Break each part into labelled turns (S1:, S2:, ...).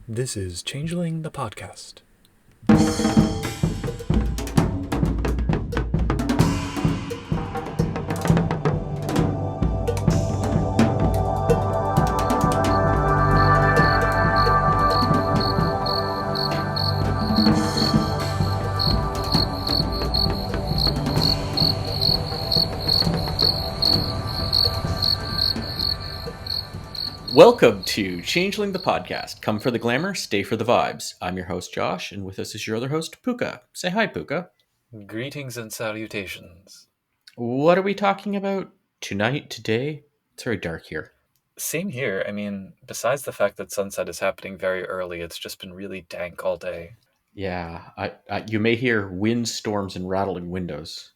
S1: This is Changeling the podcast.
S2: Welcome to Changeling the podcast. Come for the glamour, stay for the vibes. I'm your host, Josh, and with us is your other host, Pooka. Say hi, Pooka.
S1: Greetings and salutations.
S2: What are we talking about tonight, today? It's very dark here.
S1: Same here. I mean, besides the fact that sunset is happening very early, it's just been really dank all day.
S2: Yeah, you may hear wind storms and rattling windows,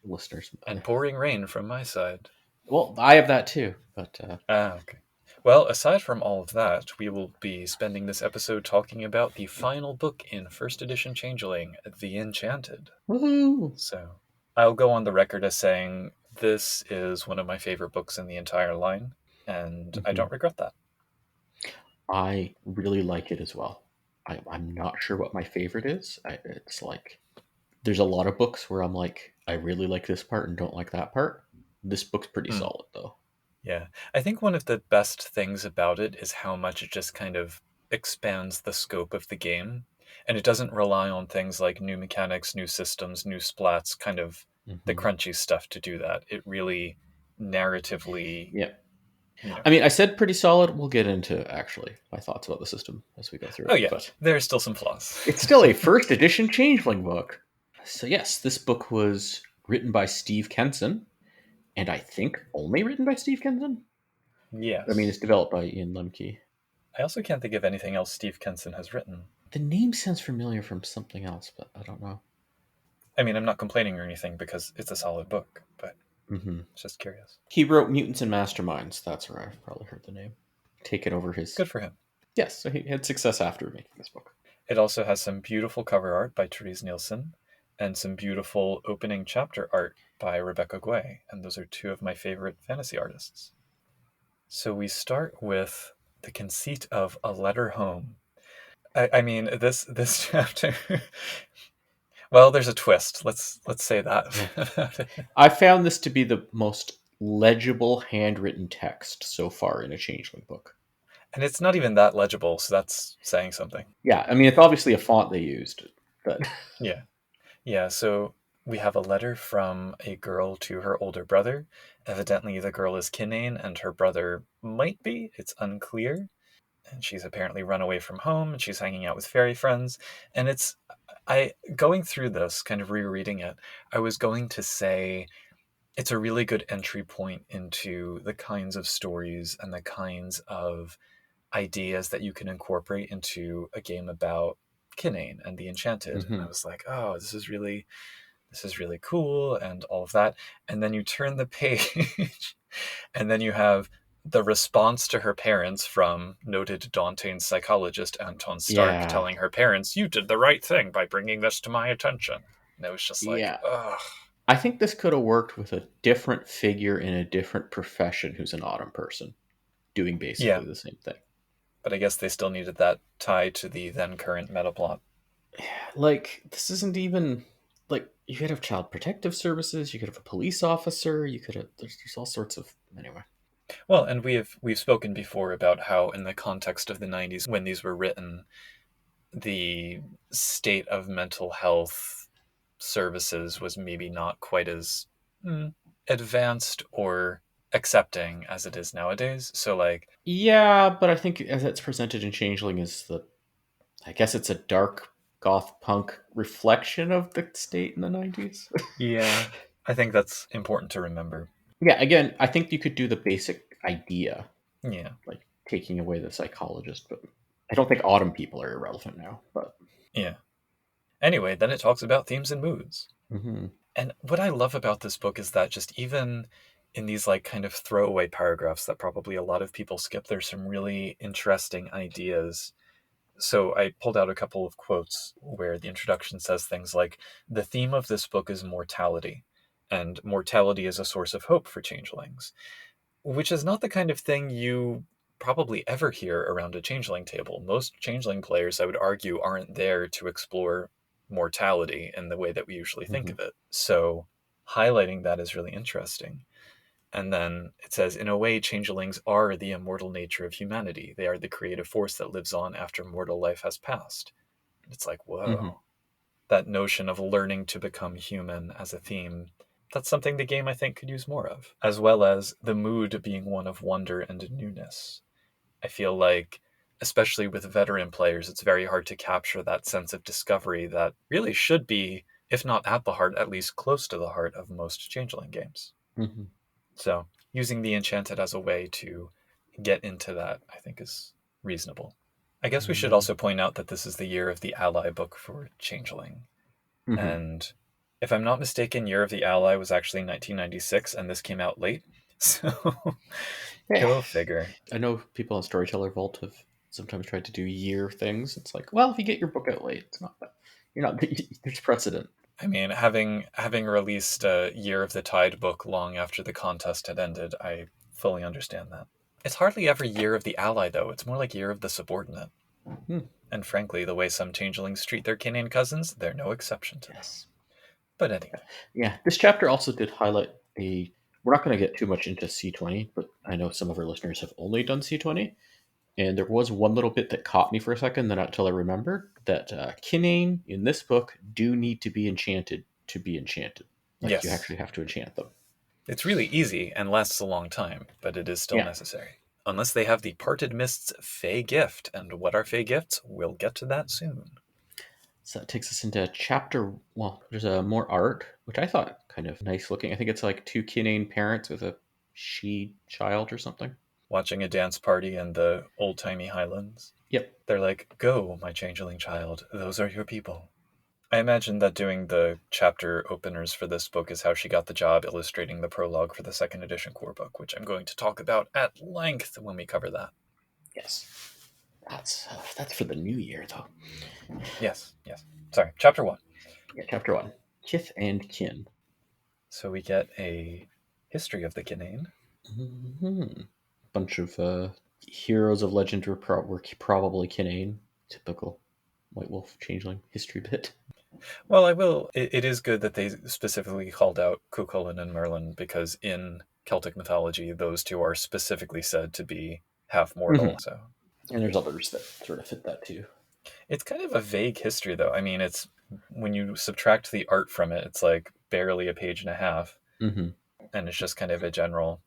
S2: listeners.
S1: And pouring rain from my side.
S2: Well, I have that too, but
S1: Okay. Well, aside from all of that, we will be spending this episode talking about the final book in first edition Changeling, The Enchanted.
S2: woohoo!
S1: So, I'll go on the record as saying this is one of my favorite books in the entire line, and I don't regret that.
S2: I really like it as well. I'm not sure what my favorite is. It's like there's a lot of books where I'm like, I really like this part and don't like that part. This book's pretty
S1: Hmm.
S2: solid though.
S1: Yeah. I think one of the best things about it is how much it just kind of expands the scope of the game. And it doesn't rely on things like new mechanics, new systems, new splats, kind of the
S2: Hmm.
S1: crunchy stuff to do that. It really narratively,
S2: Yeah.
S1: you know.
S2: I mean, I said pretty solid. We'll get into actually my thoughts about the system as we go through
S1: Oh,
S2: it,
S1: yeah,
S2: but
S1: there are still some flaws.
S2: it's still a first edition Changeling book. So, yes, this book was written by Steve Kenson, and I think only written by Steve Kenson. I mean, it's
S1: Yes.
S2: developed by Ian Lemke.
S1: I also can't think of anything else Steve Kenson has written.
S2: The name sounds familiar from something else, but I don't know.
S1: I mean, I'm not complaining or anything because it's a solid book, but
S2: Hmm.
S1: just curious.
S2: He wrote Mutants and Masterminds. That's where I've probably heard the name. Taken over his.
S1: Good for him.
S2: Yes, so he had success after making this book.
S1: It also has some beautiful cover art by Therese Nielsen and some beautiful opening chapter art by Rebecca Guay, and those are two of my favorite fantasy artists. So we start with the conceit of A Letter Home. I mean, this chapter. Well, there's a twist. Let's say that.
S2: I found this to be the most legible handwritten text so far in a Changeling book.
S1: And it's not even that legible, so that's saying something.
S2: Yeah, I mean, it's obviously a font they used, but
S1: Yeah. Yeah, so we have a letter from a girl to her older brother. Evidently, the girl is Kinain, and her brother might be. It's unclear. And she's apparently run away from home, and she's hanging out with fairy friends. And going through this, kind of rereading it, I was going to say it's a really good entry point into the kinds of stories and the kinds of ideas that you can incorporate into a game about Kinain and the Enchanted. And I
S2: Mhm.
S1: was like, oh, this is really cool and all of that. And then you turn the page and then you have the response to her parents from noted Daunting psychologist Anton Stark
S2: Yeah,
S1: telling her parents, you did the right thing by bringing this to my attention. And it was just like,
S2: yeah.
S1: ugh.
S2: I think this could have worked with a different figure in a different profession who's an autumn person doing
S1: Yeah,
S2: basically the same thing.
S1: but I guess they still needed that tie to the then current meta plot.
S2: Like, this isn't even like you could have child protective services, you could have a police officer, you could have there's all sorts of anyway.
S1: Well, and we've spoken before about how in the context of the 90s when these were written, the state of mental health services was maybe not quite as advanced or accepting as it is nowadays. So like,
S2: Yeah, but I think as it's presented in Changeling is the I guess it's a dark goth punk reflection of the state in the 90s.
S1: yeah, I think that's important to remember.
S2: Yeah, again, I think you could do the basic idea,
S1: Yeah.
S2: like taking away the psychologist, but I don't think autumn people are irrelevant now. But
S1: Yeah. Anyway, then it talks about themes and moods.
S2: hmm
S1: And what I love about this book is that just even in these like kind of throwaway paragraphs that probably a lot of people skip, there's some really interesting ideas. So I pulled out a couple of quotes where the introduction says things like, the theme of this book is mortality, and mortality is a source of hope for changelings, which is not the kind of thing you probably ever hear around a Changeling table. Most Changeling players, I would argue, aren't there to explore mortality in the way that we usually think
S2: Mm-hmm.
S1: of it. So highlighting that is really interesting. And then it says, in a way, changelings are the immortal nature of humanity. They are the creative force that lives on after mortal life has passed. And it's like,
S2: Mm-hmm.
S1: whoa, that notion of learning to become human as a theme, that's something the game I think could use more of, as well as the mood being one of wonder and newness. I feel like, especially with veteran players, it's very hard to capture that sense of discovery that really should be, if not at the heart, at least close to the heart of most Changeling games.
S2: Mm-hmm.
S1: So, using the Enchanted as a way to get into that, I think, is reasonable. I guess we should
S2: Mm-hmm.
S1: also point out that this is the year of the Ally book for Changeling.
S2: Mm-hmm.
S1: And if I'm not mistaken, Year of the Ally was actually 1996, and this came out late. So,
S2: Yeah.
S1: go figure.
S2: I know people on Storyteller Vault have sometimes tried to do year things. It's like, well, if you get your book out late, it's not that you're not. There's precedent.
S1: I mean, having released a Year of the Tide book long after the contest had ended, I fully understand that. It's hardly ever Year of the Ally, though. It's more like Year of the Subordinate.
S2: Hmm.
S1: And frankly, the way some changelings treat their Kinain cousins, they're no exception to that.
S2: Yes.
S1: But anyway,
S2: Yeah. This chapter also did highlight a. We're not going to get too much into C20, but I know some of our listeners have only done C20. And there was one little bit that caught me for a second, then until I remembered that Kinain in this book do need to be enchanted to be enchanted. Like you
S1: yes,
S2: actually have to enchant them.
S1: it's really easy and lasts a long time, but it is still
S2: Yeah.
S1: necessary. Unless they have the Parted Mist's Fae gift. And what are Fae gifts? We'll get to that soon.
S2: So that takes us into chapter. Well, there's a more art, which I thought kind of nice looking. I think it's like two Kinain parents with a she child or something.
S1: Watching a dance party in the old timey highlands.
S2: Yep.
S1: They're like, go, my changeling child, those are your people. I imagine that doing the chapter openers for this book is how she got the job illustrating the prologue for the second edition core book, which I'm going to talk about at length when we cover that.
S2: Yes. That's for the new year though.
S1: Yes, yes. Sorry, chapter one.
S2: Yeah. Chapter one. Kith and kin.
S1: So we get a history of the Kinain.
S2: Mm-hmm. Bunch of heroes of legend were probably Kinain. Typical White Wolf Changeling history bit.
S1: Well, I will. It is good that they specifically called out Cuchulainn and Merlin because in Celtic mythology, those two are specifically said to be half
S2: Mm-hmm.
S1: mortal. So
S2: And there's others that sort of fit that too.
S1: it's kind of a vague history, though. I mean, it's when you subtract the art from it, it's like barely a page and a half,
S2: Mm-hmm.
S1: and it's just kind of a general.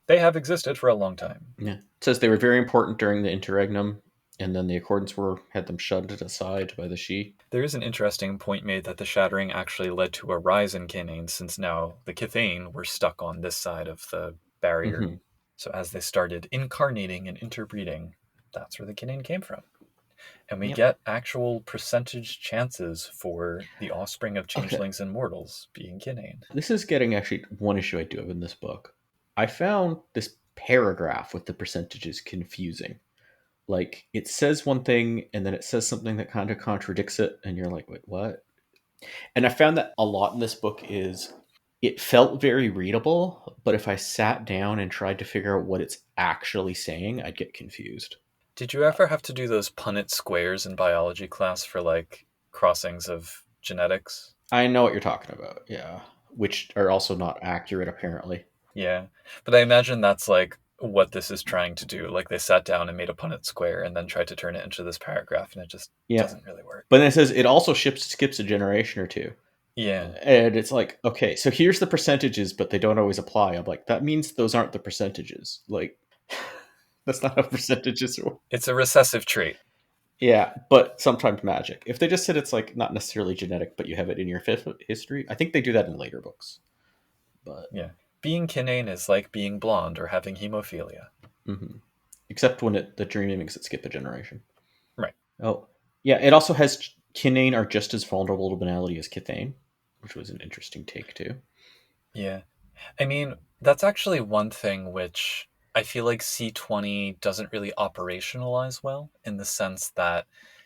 S1: They have existed for a long time.
S2: Yeah. It says they were very important during the interregnum, and then the Accordants were had them shunned aside by the Sidhe.
S1: There is an interesting point made that the shattering actually led to a rise in Kinain, since now the Kithain were stuck on this side of the barrier.
S2: Mm-hmm.
S1: So as they started incarnating and interbreeding, that's where the Kinain came from. And we
S2: Yep.
S1: get actual percentage chances for the offspring of
S2: Okay.
S1: changelings and mortals being Kinain.
S2: This is getting actually one issue I do have in this book. I found this paragraph with the percentages confusing. Like it says one thing and then it says something that kind of contradicts it, and you're like, wait, what? And I found that a lot in this book is it felt very readable, but if I sat down and tried to figure out what it's actually saying, I'd get confused.
S1: Did you ever have to do those Punnett squares in biology class for like crossings of genetics?
S2: I know what you're talking about, yeah. Which are also not accurate, apparently.
S1: Yeah. But I imagine that's like what this is trying to do. Like they sat down and made a Punnett square and then tried to turn it into this paragraph, and it just
S2: Yeah.
S1: doesn't really work.
S2: But then it says it also skips a generation or two.
S1: Yeah.
S2: And it's like, okay, so here's the percentages, but they don't always apply. I'm like, that means those aren't the percentages. Like, that's not how percentages work.
S1: It's a recessive trait.
S2: Yeah, but sometimes magic. If they just said it's like not necessarily genetic, but you have it in your fifth history, I think they do that in later books. But
S1: Yeah. Being Kinain is like being blonde or having hemophilia.
S2: mhm. Except when the dreaming makes it skip a generation.
S1: Right.
S2: Oh, yeah. It also has Kinain are just as vulnerable to banality as Kithane, which was an interesting take too.
S1: Yeah. I mean, that's actually one thing which I feel like C20 doesn't really operationalize well, in the sense that,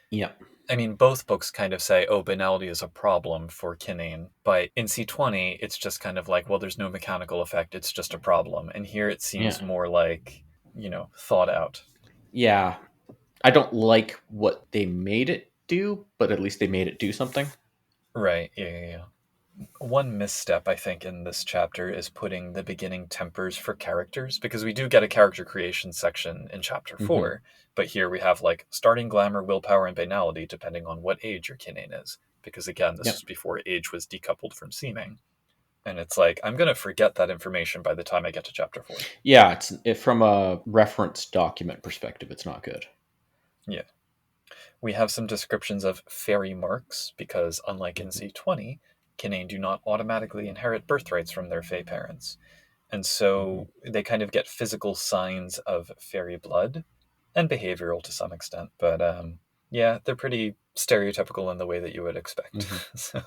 S2: Yeah,
S1: I mean, both books kind of say, oh, banality is a problem for Kinain, but in C20, it's just kind of like, well, there's no mechanical effect, it's just a problem. And here it
S2: yeah.
S1: seems more like, thought out.
S2: Yeah, I don't like what they made it do, but at least they made it do something.
S1: Right. Yeah, yeah, yeah. One misstep, I think, in this chapter is putting the beginning tempers for characters, because we do get a character creation section in chapter
S2: Hmm.
S1: 4, but here we have like starting glamour, willpower, and banality, depending on what age your Kinain is. Because again, this
S2: Yep.
S1: was before age was decoupled from seeming. And it's like, I'm going to forget that information by the time I get to chapter 4.
S2: Yeah, from a reference document perspective, it's not good.
S1: Yeah. We have some descriptions of fairy marks, because unlike in
S2: Hmm.
S1: Z20, Kinain do not automatically inherit birthrights from their fae parents. And
S2: Hmm.
S1: so they kind of get physical signs of fairy blood and behavioral to some extent. But yeah, they're pretty stereotypical in the way that you would expect.
S2: Hmm.
S1: So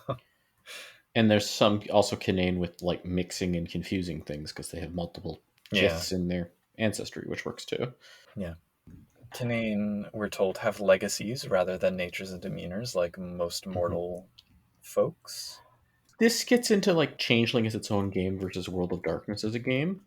S2: And there's some also Kinain with like mixing and confusing things because they have multiple
S1: yeah,
S2: kiths in their ancestry, which works too.
S1: yeah. Kinain, we're told, have legacies rather than natures and demeanors like most
S2: Hmm.
S1: mortal folks.
S2: This gets into like Changeling as its own game versus World of Darkness as a game.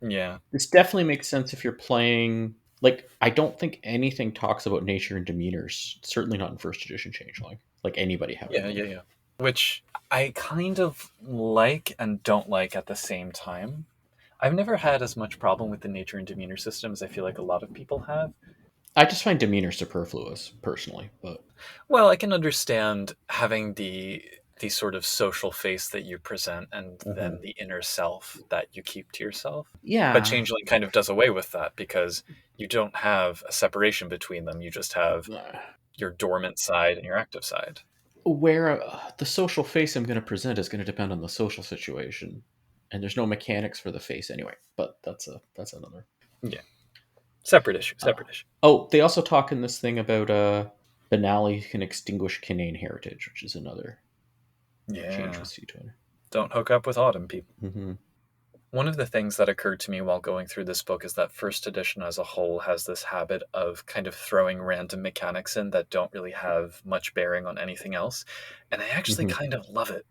S1: Yeah,
S2: This definitely makes sense if you're playing. Like, I don't think anything talks about nature and demeanors. Certainly not in first edition Changeling. Like anybody having
S1: yeah,
S2: them.
S1: yeah, yeah. Which I kind of like and don't like at the same time. I've never had as much problem with the nature and demeanor system as I feel like a lot of people have.
S2: I just find demeanor superfluous personally, but
S1: Well, I can understand having the sort of social face that you present and
S2: mhm.
S1: then the inner self that you keep to yourself. But
S2: Yeah.
S1: Changeling kind of does away with that because you don't have a separation between them. You just have your dormant side and your active side.
S2: Where the social face I'm going to present is going to depend on the social situation, and there's no mechanics for the face anyway. But that's another.
S1: Yeah. Separate issue,
S2: Uh,
S1: separate issue.
S2: oh, they also talk in this thing about banality can extinguish Kinain heritage, which is another change
S1: Yeah.
S2: with C20.
S1: Don't hook up with Autumn, people.
S2: Hmm.
S1: One of the things that occurred to me while going through this book is that first edition as a whole has this habit of kind of throwing random mechanics in that don't really have much bearing on anything else. And I actually
S2: Hmm.
S1: kind of love it.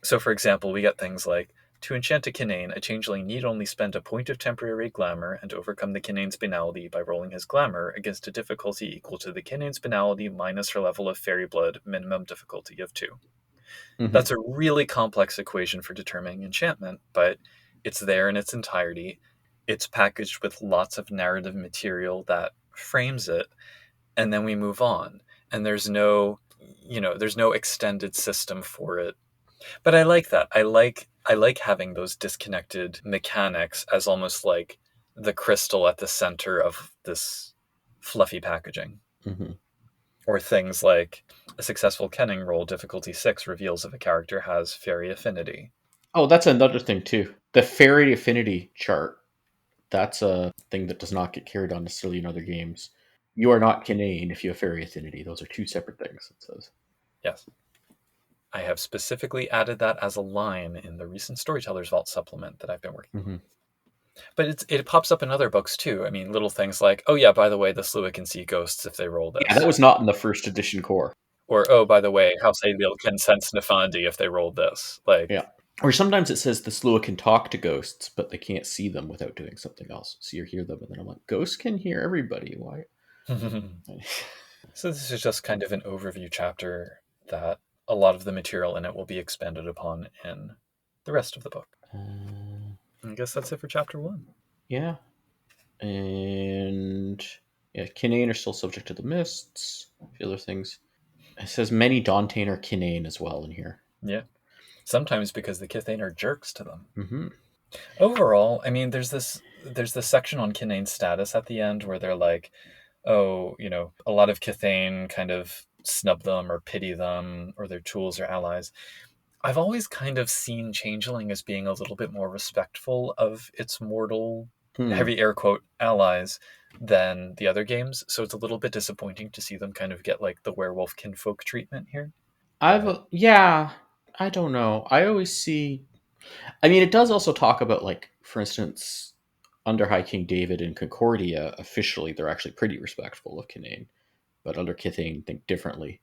S1: So, for example, we get things like to enchant a Kinain, a changeling need only spend a point of temporary glamour and overcome the Kinain's banality by rolling his glamour against a difficulty equal to the Kinain's banality minus her level of fairy blood, minimum difficulty of 2.
S2: Hmm.
S1: That's a really complex equation for determining enchantment, but it's there in its entirety. It's packaged with lots of narrative material that frames it, and then we move on. And there's no extended system for it. But I like that. I like having those disconnected mechanics as almost like the crystal at the center of this fluffy packaging.
S2: Hmm.
S1: Or things like a successful kenning roll difficulty 6 reveals if a character has fairy affinity.
S2: Oh, that's another thing too. The fairy affinity chart. That's a thing that does not get carried on necessarily in other games. You are not Kinain if you have fairy affinity. Those are two separate things. It says.
S1: Yes. I have specifically added that as a line in the recent Storyteller's Vault supplement that I've been working on.
S2: Hmm.
S1: But it pops up in other books too. I mean, little things like, oh yeah, by the way, the Sluagh can see ghosts if they roll
S2: Yeah, that
S1: this.
S2: was not in the first edition core.
S1: Or, oh, by the way, House Aedial can sense Nefandi if they rolled this. Like,
S2: Yeah. Or sometimes it says the Sluagh can talk to ghosts, but they can't see them without doing something else. So you hear them, and then I'm like, ghosts can hear everybody. Why?
S1: so this is just kind of an overview chapter that a lot of the material in it will be expanded upon in the rest of the book. I guess that's it for chapter 1.
S2: Yeah. And yeah, Kinain are still subject to the mists. A few other things. It says many Dantean are Kinain as well in here.
S1: Yeah. Sometimes because the Kithane are jerks to them.
S2: Hmm.
S1: Overall, I mean, there's this section on Kinain's status at the end where they're like, oh, a lot of Kithane kind of snub them or pity them or their tools or allies. I've always kind of seen Changeling as being a little bit more respectful of its mortal,
S2: Hmm.
S1: heavy air quote, allies than the other games. So it's a little bit disappointing to see them kind of get like the werewolf kinfolk treatment here. But
S2: Yeah, I don't know. I always see. I mean, it does also talk about, like, for instance, under High King David and Concordia, officially they're actually pretty respectful of Kinain, but under Kithane think differently.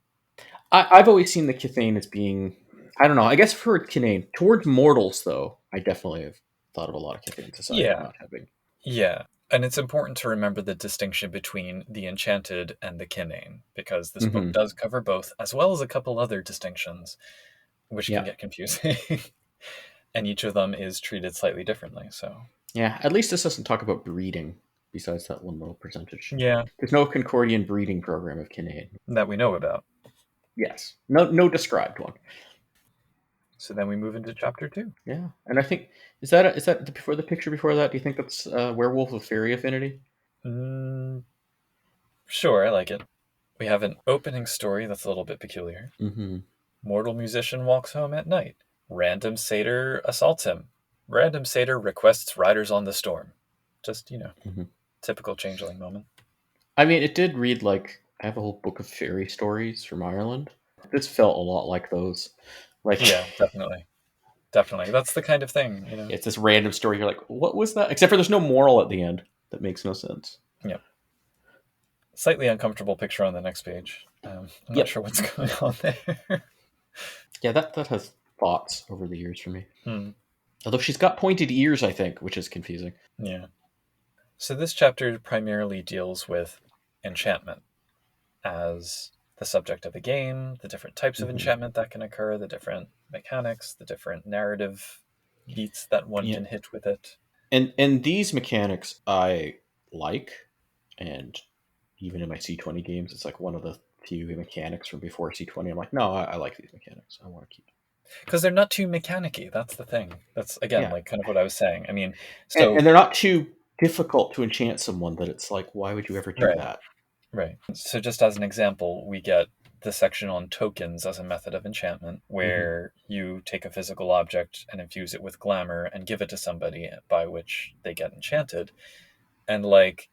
S2: I've always seen the Kithane as being, I don't know, I guess for Kinain, towards mortals, though, I definitely have thought of a lot of Kithane society
S1: yeah,
S2: not having.
S1: yeah. And it's important to remember the distinction between the Enchanted and the Kinain, because this book
S2: Mm-hmm.
S1: does cover both, as well as a couple other distinctions, which can
S2: Yeah.
S1: get confusing. And each of them is treated slightly differently. So,
S2: Yeah. At least this doesn't talk about breeding, besides that one little percentage.
S1: yeah,
S2: There's no Concordian breeding program of Kinain.
S1: that we know about.
S2: Yes. No described one.
S1: So then we move into chapter 2.
S2: Yeah. And I think is that before the picture before that? Do you think that's Werewolf of Fairy Affinity?
S1: Mm, sure, I like it. We have an opening story that's a little bit peculiar.
S2: Mm-hmm.
S1: Mortal musician walks home at night. Random satyr assaults him. Random satyr requests riders on the storm. Just,
S2: Mm-hmm.
S1: typical changeling moment.
S2: I mean, it did read like I have a whole book of fairy stories from Ireland. This felt a lot like those. Like
S1: Yeah, definitely. Definitely. That's the kind of thing.
S2: it's this random story. You're like, what was that? Except for there's no moral at the end. That makes no sense.
S1: Yeah. Slightly uncomfortable picture on the next page. I'm not
S2: Yep.
S1: sure what's going on there.
S2: Yeah, that has thoughts over the years for me.
S1: Hmm.
S2: Although she's got pointed ears, I think, which is confusing.
S1: Yeah. So this chapter primarily deals with enchantment as the subject of the game, the different types of
S2: Mm-hmm.
S1: enchantment that can occur, the different mechanics, the different narrative beats that one
S2: Yeah,
S1: can hit with it.
S2: and these mechanics I like, and even in my C20 games, it's like one of the few mechanics from before C20. I'm like, no, I like these mechanics. I want to keep.
S1: Because they're not too mechanic-y. That's the thing. That's, again,
S2: Yeah,
S1: like kind of what I was saying. I mean,
S2: and
S1: so,
S2: they're not too difficult to enchant someone that it's like, why would you ever do
S1: right,
S2: that?
S1: right. So just as an example, we get the section on tokens as a method of enchantment,
S2: Mm-hmm.
S1: where you take a physical object and infuse it with glamour and give it to somebody, by which they get enchanted. And like,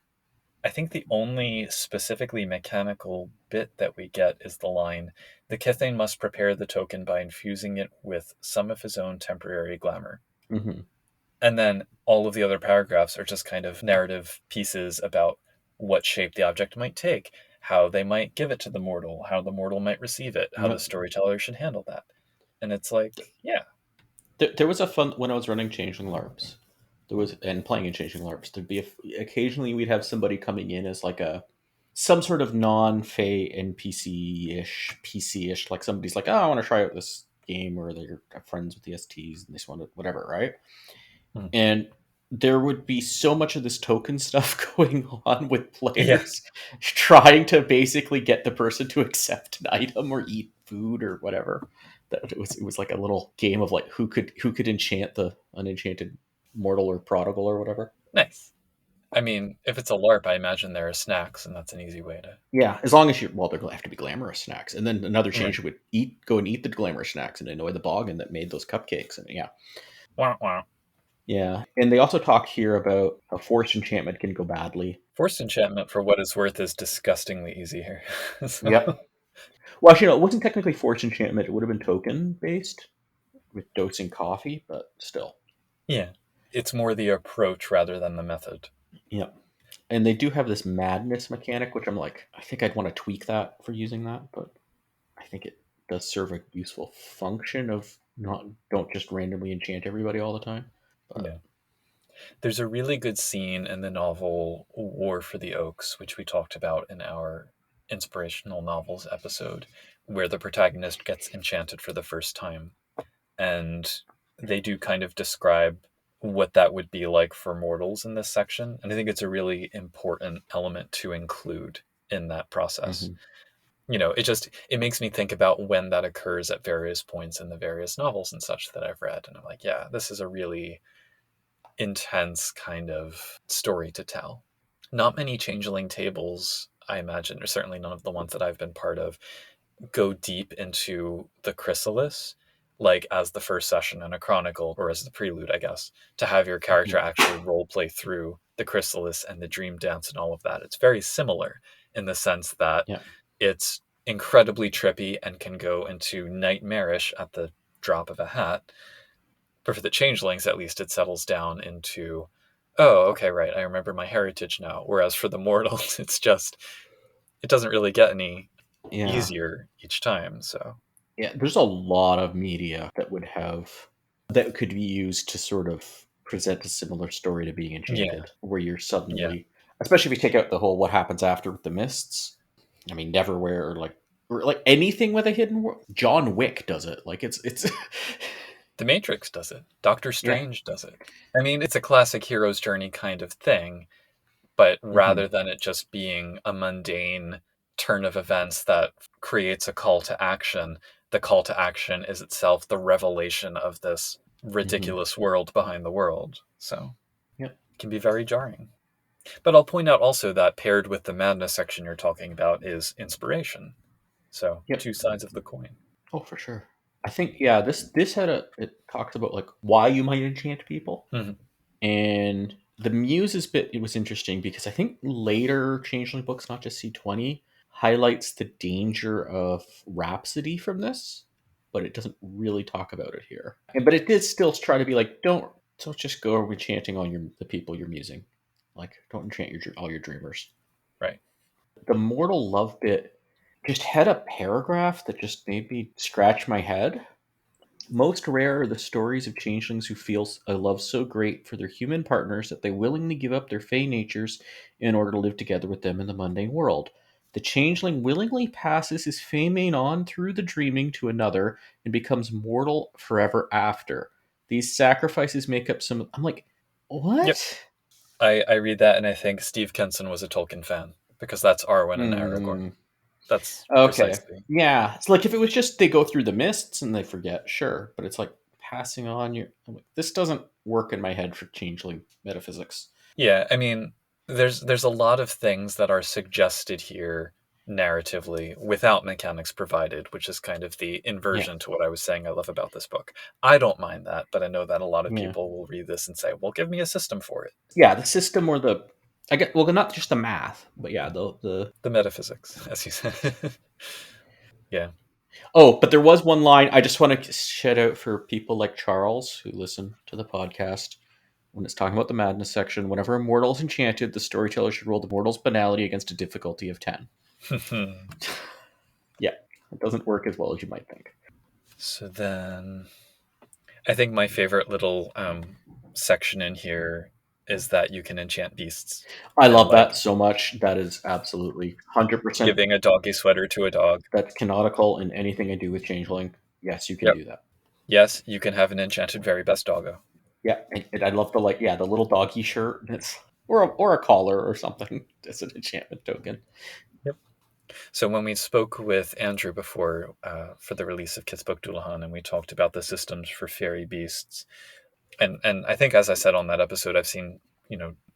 S1: I think the only specifically mechanical bit that we get is the line, the Kithane must prepare the token by infusing it with some of his own temporary glamour.
S2: Mm-hmm.
S1: And then all of the other paragraphs are just kind of narrative pieces about what shape the object might take, how they might give it to the mortal, how the mortal might receive it, how the
S2: Yep.
S1: storyteller should handle that. And it's like, yeah,
S2: There was a fun when I was running Changeling LARPs. There was and playing in Changeling LARPs. There'd be occasionally we'd have somebody coming in as like a some sort of non-Fey NPC-ish, PC-ish. Like somebody's like, oh, I want to try out this game, or they're friends with the STs and they just want to whatever, right?
S1: hmm,
S2: And there would be so much of this token stuff going on with
S1: yeah,
S2: players trying to basically get the person to accept an item or eat food or whatever. That it was like a little game of like who could enchant the unenchanted mortal or prodigal or whatever.
S1: nice. I mean, if it's a LARP, I imagine there are snacks, and that's an easy way to.
S2: Yeah, as long as you well, they have to be glamorous snacks, and then another
S1: Right.
S2: change would go and eat the glamorous snacks and annoy the boggin that made those cupcakes, and yeah,
S1: Wah, wah.
S2: yeah. And they also talk here about how forced enchantment can go badly.
S1: Forced enchantment, for what it's worth, is disgustingly easy here. So,
S2: Yep. Well, actually, no, it wasn't technically forced enchantment. It would have been token based with dosing coffee, but still.
S1: yeah, it's more the approach rather than the method.
S2: Yep. And they do have this madness mechanic, which I'm like, I think I'd want to tweak that for using that, but I think it does serve a useful function of not don't just randomly enchant everybody all the time. But
S1: Yeah. There's a really good scene in the novel War for the Oaks, which we talked about in our inspirational novels episode, where the protagonist gets enchanted for the first time. And they do kind of describe what that would be like for mortals in this section. And I think it's a really important element to include in that process.
S2: mhm.
S1: It makes me think about when that occurs at various points in the various novels and such that I've read. And I'm like, yeah, this is a really intense kind of story to tell. Not many Changeling tables, I imagine, or certainly none of the ones that I've been part of, go deep into the chrysalis, like as the first session in a chronicle, or as the prelude, I guess, to have your character
S2: Mhm.
S1: actually role play through the chrysalis and the dream dance and all of that. It's very similar in the sense that
S2: Yeah.
S1: it's incredibly trippy and can go into nightmarish at the drop of a hat. But for the changelings, at least, it settles down into, oh, okay, right, I remember my heritage now. Whereas for the mortals, it doesn't really get any
S2: Yeah.
S1: easier each time. So,
S2: Yeah. There's a lot of media that could be used to sort of present a similar story to being
S1: Yeah,
S2: Enchanted, where you're
S1: yeah.
S2: suddenly, especially if you take out the whole what happens after with the mists. I mean, Neverwhere or like anything with a hidden world. John Wick does it. Like it's
S1: The Matrix does it. Doctor
S2: yeah.
S1: Strange does it. I mean, it's a classic hero's journey kind of thing, but
S2: Hmm.
S1: rather than it just being a mundane turn of events that creates a call to action, the call to action is itself the revelation of this
S2: Hmm.
S1: ridiculous world behind the world. So
S2: Yep.
S1: it can be very jarring. But I'll point out also that paired with the madness section you're talking about is inspiration. So
S2: Yep.
S1: two sides of the coin.
S2: Oh, for sure. I think yeah. This had a it talks about like why you might enchant people.
S1: Mhm.
S2: And the Muses bit, it was interesting because I think later Changeling books, not just C20, highlights the danger of Rhapsody from this, but it doesn't really talk about it here. But it did still try to be like, don't just go enchanting on the people you're musing. Like, don't enchant all your dreamers.
S1: Right.
S2: The mortal love bit just had a paragraph that just made me scratch my head. Most rare are the stories of changelings who feel a love so great for their human partners that they willingly give up their fey natures in order to live together with them in the mundane world. The changeling willingly passes his fey mane on through the dreaming to another and becomes mortal forever after. These sacrifices make up some. I'm like,
S1: Yep.
S2: what?
S1: I read that and I think Steve Kenson was a Tolkien fan because that's Arwen and Aragorn.
S2: Hmm.
S1: That's
S2: Okay.
S1: precisely.
S2: Yeah. It's like if it was just they go through the mists and they forget, sure. But it's like passing on your. I'm like, this doesn't work in my head for changeling metaphysics.
S1: Yeah, I mean, there's a lot of things that are suggested here narratively without mechanics provided, which is kind of the
S2: Yeah.
S1: inversion to what I was saying I love about this book. I don't mind that, but I know that a lot of
S2: Yeah.
S1: people will read this and say, "Well, give me a system for it."
S2: Yeah. The system or the. I get well, not just the math, but yeah, the.
S1: The metaphysics, as you said. Yeah.
S2: Oh, but there was one line I just want to shout out for people like Charles who listen to the podcast. When it's talking about the madness section, whenever a mortal is enchanted, the storyteller should roll the mortal's banality against a difficulty of 10. Yeah, it doesn't work as well as you might think.
S1: So then I think my favorite little section in here is that you can enchant beasts
S2: I
S1: and
S2: love
S1: like
S2: that so much. That is absolutely 100%.
S1: giving a doggy sweater to a dog.
S2: That's canonical in anything I do with Changeling. Yes, you can
S1: Yep.
S2: do that.
S1: Yes, you can have an enchanted very best doggo.
S2: Yeah, and I love the like, yeah, the little doggy shirt. It's or a collar or something as an enchantment token.
S1: Yep. So when we spoke with Andrew before for the release of Kithbook Dullahan, and we talked about the systems for fairy beasts, and I think as I said on that episode, I've seen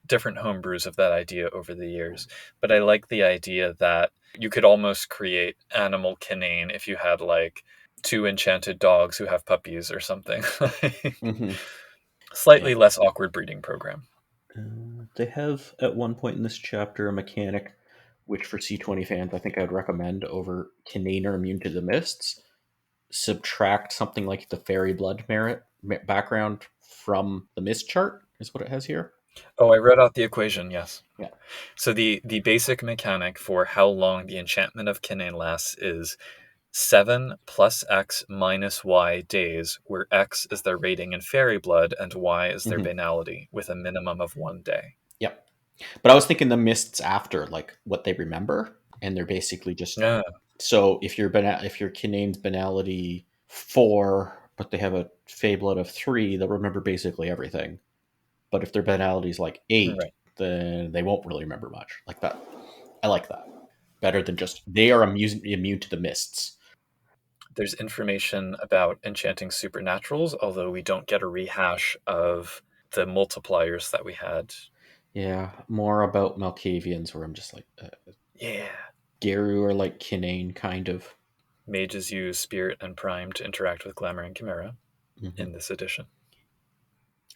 S1: different homebrews of that idea over the years, but I like the idea that you could almost create animal Kinain if you had like two enchanted dogs who have puppies or something.
S2: Hmm. Yeah.
S1: Slightly less awkward breeding program.
S2: They have at one point in this chapter a mechanic which for C20 fans I think I'd recommend over Kinain are immune to the mists. Subtract something like the fairy blood background from the mist chart is what it has here.
S1: Oh, I read out the equation, yes.
S2: Yeah.
S1: So the basic mechanic for how long the enchantment of Kinain lasts is 7 plus X minus Y days, where X is their rating in fairy blood and Y is their
S2: Hmm.
S1: banality, with a minimum of 1 day.
S2: Yep. But I was thinking the mists after, like what they remember, and they're basically just
S1: Yeah,
S2: so if your Kinain's banality 4, but they have a Fey blood of 3, they'll remember basically everything. But if their banality is like 8,
S1: right.
S2: then they won't really remember much. Like that, I like that better than just they are immune to the mists.
S1: There's information about enchanting supernaturals, although we don't get a rehash of the multipliers that we had.
S2: Yeah, more about Malkavians, where I'm just like
S1: Yeah.
S2: Garu or like Kinain, kind of.
S1: Mages use Spirit and Prime to interact with Glamour and Chimera
S2: Hmm.
S1: in this edition.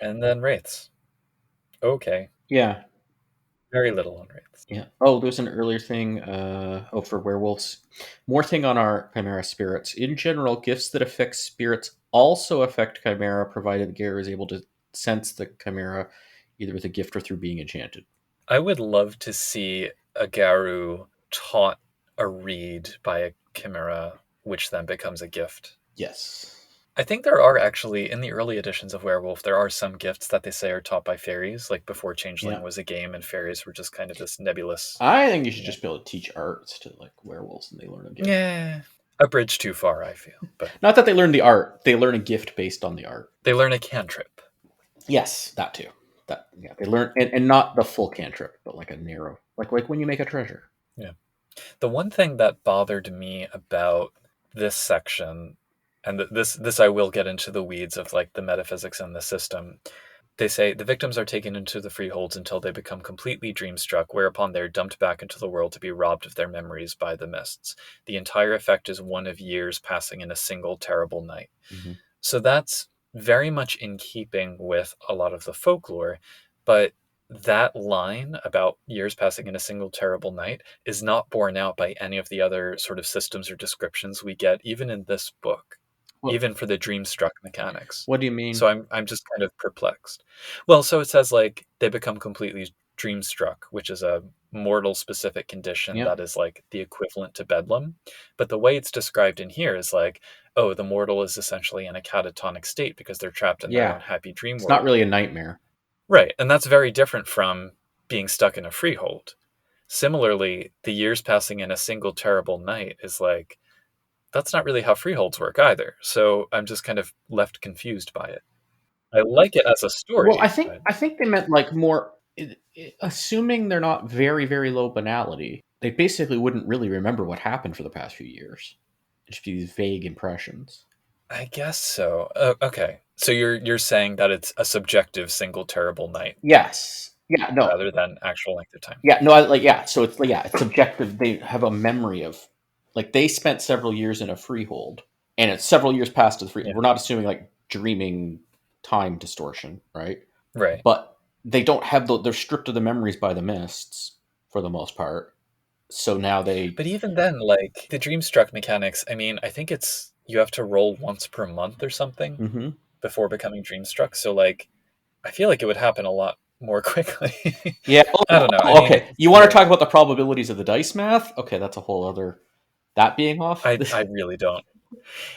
S1: And then Wraiths. Okay.
S2: Yeah,
S1: Very little on Wraiths.
S2: yeah. Oh, there's an earlier thing. Oh, for werewolves, more thing on our Chimera spirits. In general, gifts that affect spirits also affect Chimera, provided the Garu is able to sense the Chimera either with a gift or through being enchanted.
S1: I would love to see a Garu taught a read by a Chimera, which then becomes a gift.
S2: Yes.
S1: I think there are actually, in the early editions of Werewolf, there are some gifts that they say are taught by fairies, like before Changeling
S2: Yeah.
S1: was a game and fairies were just kind of this nebulous.
S2: I think you should
S1: Yeah.
S2: just be able to teach arts to like werewolves and they learn a gift.
S1: Yeah. A bridge too far, I feel. But
S2: Not that they learn the art, they learn a gift based on the art.
S1: they learn a cantrip.
S2: Yes, that too. That yeah, they learn and not the full cantrip, but like a narrow, like when you make a treasure.
S1: Yeah. The one thing that bothered me about this section, and this I will get into the weeds of like the metaphysics and the system. They say the victims are taken into the freeholds until they become completely dreamstruck, whereupon they are dumped back into the world to be robbed of their memories by the mists. The entire effect is one of years passing in a single terrible night.
S2: Mm-hmm.
S1: So that's very much in keeping with a lot of the folklore, but that line about years passing in a single terrible night is not borne out by any of the other sort of systems or descriptions we get, even in this book,
S2: What
S1: even for the dreamstruck mechanics.
S2: What do you mean?
S1: So I'm just kind of perplexed. Well, so it says like they become completely dreamstruck, which is a mortal specific condition
S2: Yeah,
S1: that is like the equivalent to bedlam. But the way it's described in here is like, oh, the mortal is essentially in a catatonic state because they're trapped in their
S2: yeah.
S1: own happy dream
S2: It's not
S1: world.
S2: really a nightmare.
S1: Right. And that's very different from being stuck in a freehold. Similarly, the years passing in a single terrible night is like, that's not really how freeholds work either. So I'm just kind of left confused by it. I like it as a
S2: Well,
S1: story, but
S2: I think they meant like more, assuming they're not very very low banality. They basically wouldn't really remember what happened for the past few years. It'd just be these vague impressions.
S1: I guess so. Okay. So you're saying that it's a subjective single terrible night
S2: Yes. Yeah. No.
S1: rather than actual length of time.
S2: Yeah. No. Like yeah. So it's like yeah. It's subjective. They have a memory of like they spent several years in a freehold, and it's several years past the free.
S1: Yeah.
S2: We're not assuming like dreaming time distortion, right?
S1: Right.
S2: But they don't have they're stripped of the memories by the mists for the most part. So now they
S1: But even then, like the Dreamstruck mechanics, I mean, I think it's you have to roll once per month or something
S2: mm-hmm.
S1: before becoming Dreamstruck. So like I feel like it would happen a lot more quickly.
S2: Yeah.
S1: I don't know. I
S2: Oh,
S1: mean,
S2: okay. You want to talk about the probabilities of the dice math? Okay, that's a whole other that being off.
S1: I really don't.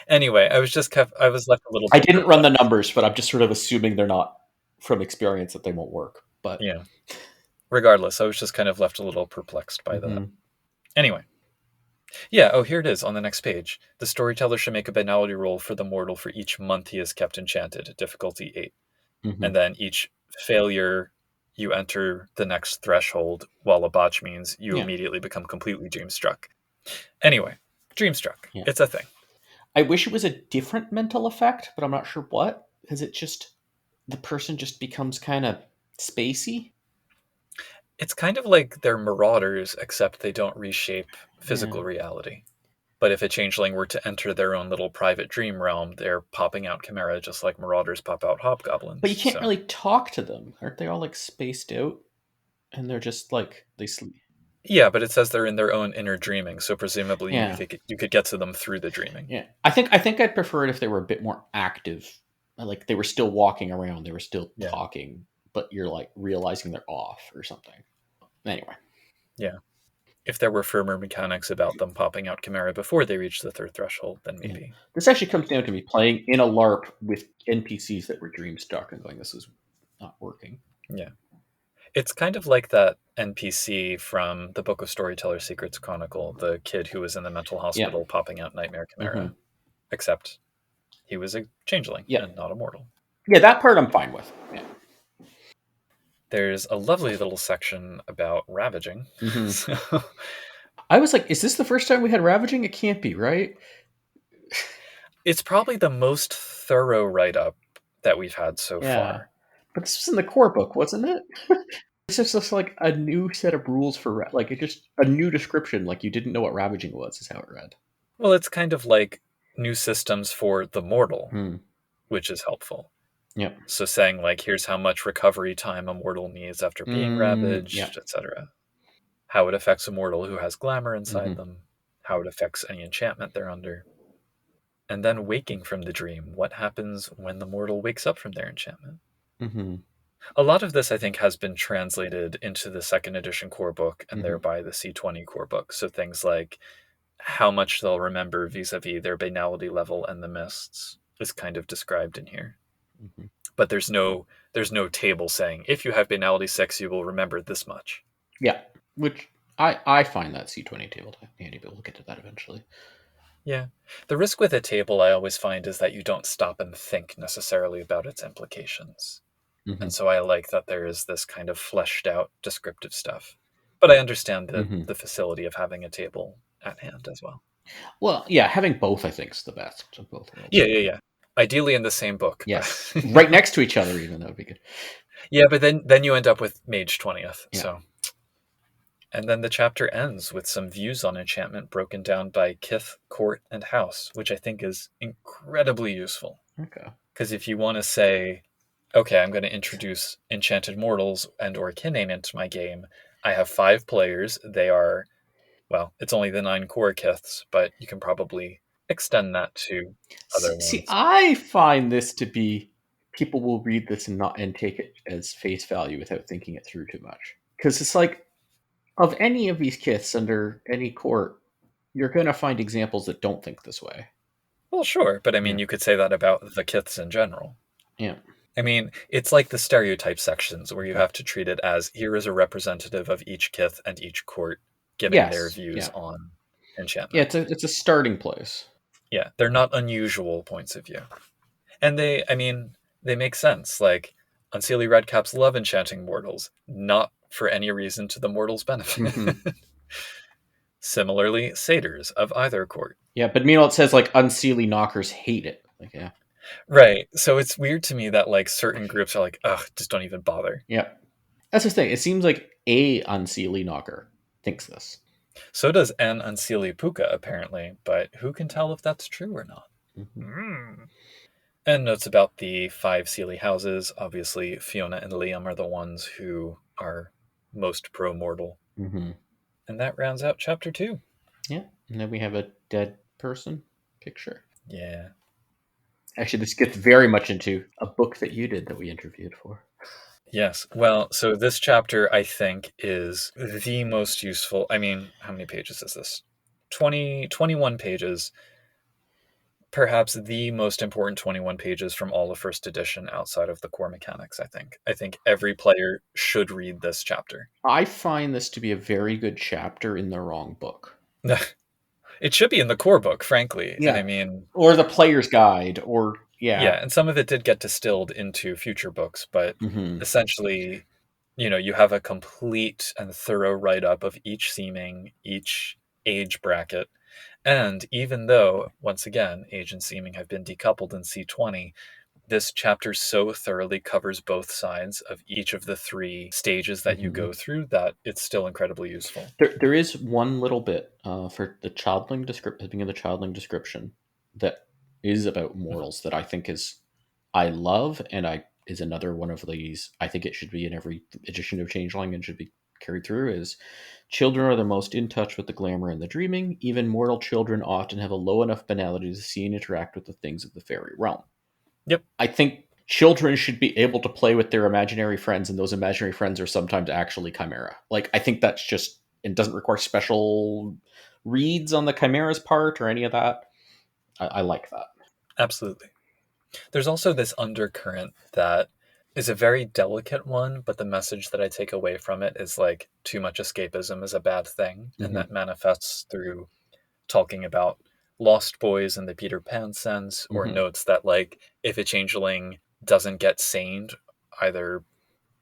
S1: Anyway, I was left a little
S2: I
S1: bit
S2: didn't run the
S1: perplexed.
S2: numbers, but I'm just sort of assuming they're not from experience that they won't work. But
S1: Yeah. Regardless, I was just kind of left a little perplexed by that.
S2: mm-hmm.
S1: Anyway, yeah, oh, here it is on the next page. The storyteller should make a banality roll for the mortal for each month he is kept enchanted, difficulty 8.
S2: Mm-hmm.
S1: And then each failure, you enter the next threshold, while a botch means you
S2: Yeah.
S1: immediately become completely dreamstruck. Anyway, dreamstruck.
S2: Yeah.
S1: It's a thing.
S2: I wish it was a different mental effect, but I'm not sure what because it just the person just becomes kind of spacey.
S1: It's kind of like they're marauders, except they don't reshape
S2: Yeah.
S1: physical reality. But if a changeling were to enter their own little private dream realm, they're popping out chimera just like marauders pop out
S2: But you
S1: hobgoblins.
S2: can't
S1: So
S2: really talk to them. Aren't they all like spaced out? And they're just like they sleep.
S1: yeah, but it says they're in their own inner dreaming, so presumably
S2: Yeah.
S1: you could get to them through the dreaming.
S2: Yeah. I think I'd prefer it if they were a bit more active. Like they were still walking around, they were still
S1: Yeah,
S2: talking, but you're like realizing they're off or something. Anyway.
S1: yeah. If there were firmer mechanics about them popping out chimera before they reach the third threshold, then
S2: Yeah.
S1: maybe.
S2: This actually comes down to me playing in a LARP with NPCs that were dream stuck and going, this is not working.
S1: Yeah. It's kind of like that NPC from the Book of Storyteller Secrets Chronicle, the kid who was in the mental
S2: Yeah.
S1: hospital popping out Nightmare
S2: Mm-hmm.
S1: Chimera, except he was a changeling
S2: Yeah.
S1: and not a mortal.
S2: Yeah, that part I'm fine with. Yeah.
S1: There's a lovely little section about ravaging.
S2: Mm-hmm.
S1: So,
S2: I was like, is this the first time we had ravaging? It can't be, right?
S1: it's probably the most thorough write up that we've had so
S2: Yeah.
S1: far.
S2: But this was in the core book, wasn't it? It's just like a new set of rules for like it just a new description. Like you didn't know what ravaging was, is how it read.
S1: Well, it's kind of like new systems for the mortal,
S2: Hmm.
S1: which is helpful.
S2: Yep.
S1: So saying like, here's how much recovery time a mortal needs after being
S2: Yeah.
S1: ravaged, etc. How it affects a mortal who has glamour inside
S2: Mm-hmm.
S1: them. How it affects any enchantment they're under. And then waking from the dream. What happens when the mortal wakes up from their enchantment?
S2: Mm-hmm.
S1: A lot of this, I think, has been translated into the second edition core book and
S2: Mm-hmm.
S1: thereby the C20 core book. So things like how much they'll remember vis-a-vis their banality level and the mists, is kind of described in here.
S2: Mm-hmm.
S1: But there's no table saying if you have banality 6, you will remember this much.
S2: Yeah, which I find that C20 table handy, but we'll get to that eventually.
S1: Yeah. The risk with a table I always find is that you don't stop and think necessarily about its implications.
S2: Mm-hmm.
S1: And so I like that there is this kind of fleshed out descriptive stuff. But I understand
S2: Mm-hmm.
S1: the facility of having a table at hand as well.
S2: Well, yeah, having both I think is the best of both worlds.
S1: Yeah. Ideally in the same book.
S2: Yes, right next to each other, even that would be good.
S1: Yeah, but then you end up with Mage 20th.
S2: Yeah.
S1: So, and then the chapter ends with some views on enchantment broken down by kith, court, and house, which I think is incredibly useful.
S2: Okay.
S1: Because if you want to say, okay, I'm going to introduce enchanted mortals and or Kinain into my game, I have 5 players. They are, well, it's only the 9 core kiths, but you can probably extend that to other
S2: See,
S1: ones.
S2: I find this to be people will read this and take it as face value without thinking it through too much. Because it's like of any of these kiths under any court, you're going to find examples that don't think this way.
S1: Well, sure, but I mean,
S2: Yeah.
S1: you could say that about the kiths in general.
S2: Yeah.
S1: I mean, it's like the stereotype sections where you
S2: Okay.
S1: have to treat it as here is a representative of each kith and each court giving their
S2: Yes.
S1: views
S2: Yeah.
S1: on
S2: Yeah.
S1: enchantment.
S2: It's a starting place.
S1: Yeah, they're not unusual points of view. And I mean, they make sense. Like, Unseelie Redcaps love enchanting mortals, not for any reason to the mortals' benefit.
S2: Mm-hmm.
S1: Similarly, satyrs of either court.
S2: Yeah, but meanwhile, it says like unseelie knockers hate it. Like, yeah.
S1: Right. So it's weird to me that like certain groups are like, ugh, just don't even bother.
S2: Yeah. That's the thing. It seems like a unseelie knocker thinks this.
S1: So does an Unseelie Pooka, apparently, but who can tell if that's true or not?
S2: Mm-hmm.
S1: Mm. And notes about the 5 Seelie houses. Obviously, Fiona and Liam are the ones who are most pro-mortal.
S2: Mm-hmm.
S1: And that rounds out chapter 2.
S2: Yeah. And then we have a dead person picture.
S1: Yeah.
S2: Actually, this gets very much into a book that you did that we interviewed for.
S1: Yes. Well, so this chapter, I think, is the most useful. I mean, how many pages is this? 21 pages. Perhaps the most important 21 pages from all of first edition outside of the core mechanics, I think. I think every player should read this chapter.
S2: I find this to be a very good chapter in the wrong book.
S1: It should be in the core book, frankly. And I
S2: Yeah.
S1: mean,
S2: Or the player's guide, or, yeah.
S1: yeah, and some of it did get distilled into future books, but
S2: Mm-hmm.
S1: essentially, you have a complete and thorough write up of each seeming, each age bracket. And even though, once again, age and seeming have been decoupled in C20, this chapter so thoroughly covers both sides of each of the 3 stages that you
S2: Mm-hmm.
S1: go through that it's still incredibly useful.
S2: There is one little bit for the Changeling beginning of the Changeling description that is about mortals that I think I love, and I is another one of these. I think it should be in every edition of Changeling and should be carried through. Is children are the most in touch with the glamour and the dreaming. Even mortal children often have a low enough banality to see and interact with the things of the fairy realm.
S1: Yep.
S2: I think children should be able to play with their imaginary friends, and those imaginary friends are sometimes actually chimera. Like, I think that's just, it doesn't require special reads on the chimera's part or any of that. I like that.
S1: Absolutely. There's also this undercurrent that is a very delicate one, but the message that I take away from it is like too much escapism is a bad thing, and
S2: Mm-hmm.
S1: that manifests through talking about Lost Boys in the Peter Pan sense, or
S2: Mm-hmm.
S1: notes that like if a changeling doesn't get saned, either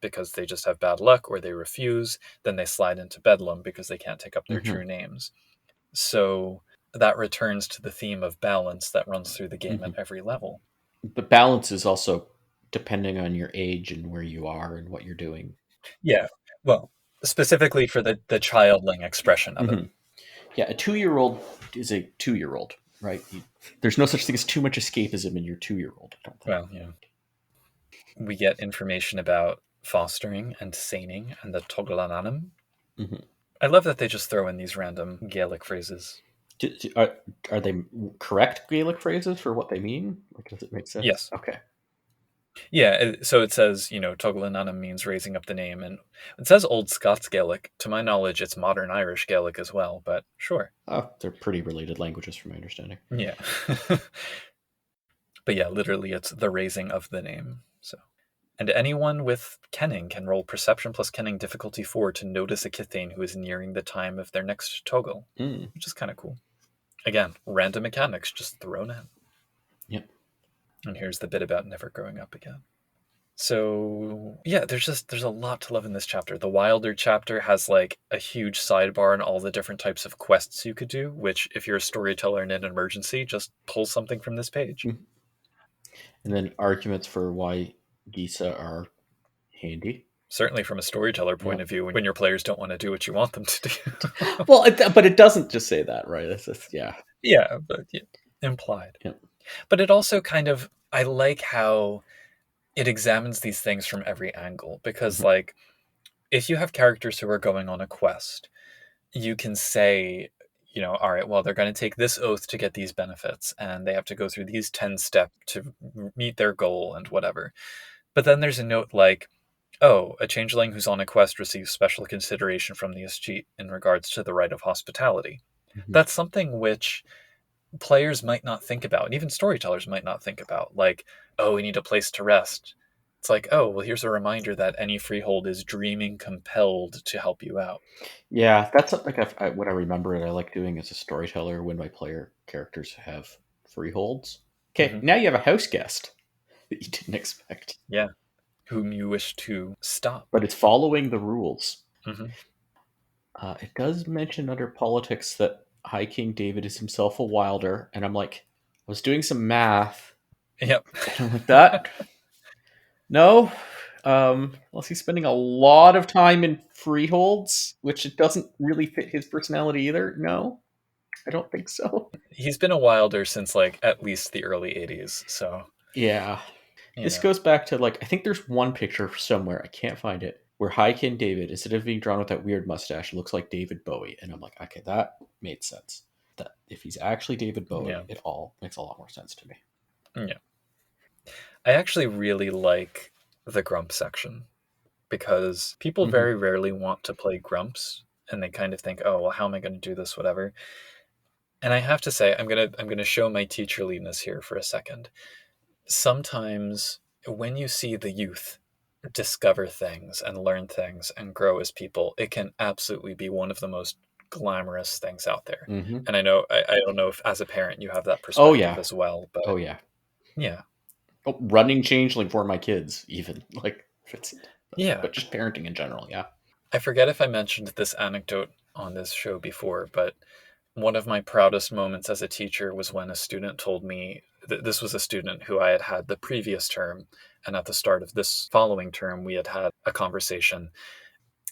S1: because they just have bad luck or they refuse, then they slide into bedlam because they can't take up their
S2: Mm-hmm.
S1: true names. So that returns to the theme of balance that runs through the game
S2: Mm-hmm.
S1: at every level.
S2: The balance is also depending on your age and where you are and what you're doing.
S1: Yeah, well, specifically for the childling expression of it.
S2: Mm-hmm. Yeah, a 2-year-old is a 2-year-old, right? There's no such thing as too much escapism in your 2-year-old, I don't think.
S1: Well, yeah. We get information about fostering and saning and the Toglananum.
S2: Mm-hmm.
S1: I love that they just throw in these random Gaelic phrases.
S2: Are they correct Gaelic phrases for what they mean? Like, does it make sense?
S1: Yes.
S2: Okay.
S1: Yeah, so it says, Toglananum means raising up the name, and it says Old Scots Gaelic. To my knowledge, it's modern Irish Gaelic as well, but sure.
S2: They're pretty related languages from my understanding.
S1: Yeah. But yeah, literally it's the raising of the name. So, and anyone with kenning can roll perception plus kenning difficulty 4 to notice a Kithane who is nearing the time of their next toggle,
S2: Mm.
S1: which is kind of cool. Again, random mechanics just thrown in.
S2: Yep.
S1: And here's the bit about never growing up again. So yeah, there's a lot to love in this chapter. The Wilder chapter has like a huge sidebar on all the different types of quests you could do, which if you're a storyteller in an emergency, just pull something from this page.
S2: Mm. And then arguments for why Gisa are handy.
S1: Certainly from a storyteller point
S2: Yeah.
S1: of view, when your players don't want to do what you want them to do.
S2: Well, but it doesn't just say that, right? It's just, yeah.
S1: Yeah, but yeah, implied.
S2: Yeah.
S1: But it also kind of, I like how it examines these things from every angle because,
S2: Mhm.
S1: like, if you have characters who are going on a quest, you can say, you know, all right, well, they're going to take this oath to get these benefits, and they have to go through these 10 steps to meet their goal and whatever. But then there's a note like, oh, a changeling who's on a quest receives special consideration from the Escheat in regards to the right of hospitality.
S2: Mhm.
S1: That's something which players might not think about, and even storytellers might not think about. Like, oh, we need a place to rest. It's like, oh, well, here's a reminder that any freehold is dreaming compelled to help you out.
S2: Yeah, that's something when I remember it, I like doing as a storyteller when my player characters have freeholds. Okay,
S1: Hmm.
S2: now you have a house guest that you didn't expect,
S1: Yeah, whom you wish to stop.
S2: but it's following the rules.
S1: Hmm.
S2: It does mention under politics that High King David is himself a wilder, and I'm like, I was doing some math,
S1: Yep.
S2: and I'm like, that no, unless he's spending a lot of time in freeholds, which it doesn't really fit his personality either. No, I don't think so.
S1: He's been a wilder since like at least the early 80s. So,
S2: Yeah,
S1: you
S2: this
S1: know.
S2: goes back to like I think there's one picture somewhere I can't find it where High King David, instead of being drawn with that weird mustache, looks like David Bowie, and I'm like, okay, that made sense. That if he's actually David
S1: Yeah.
S2: Bowie, it all makes a lot more sense to me.
S1: Yeah. I actually really like the grump section because people
S2: Mm-hmm.
S1: very rarely want to play grumps and they kind of think, oh, well, how am I going to do this? Whatever. And I have to say, I'm gonna show my teacherliness here for a second. Sometimes when you see the youth discover things and learn things and grow as people, it can absolutely be one of the most glamorous things out there.
S2: Mm-hmm.
S1: And I don't know if as a parent you have that
S2: Oh
S1: perspective
S2: yeah,
S1: as well, but
S2: oh yeah.
S1: yeah,
S2: Oh, running changeling for my kids, even like it's,
S1: yeah.
S2: but just parenting in general. Yeah.
S1: I forget if I mentioned this anecdote on this show before, but one of my proudest moments as a teacher was when a student told me this was a student who I had had the previous term. And at the start of this following term, we had had a conversation.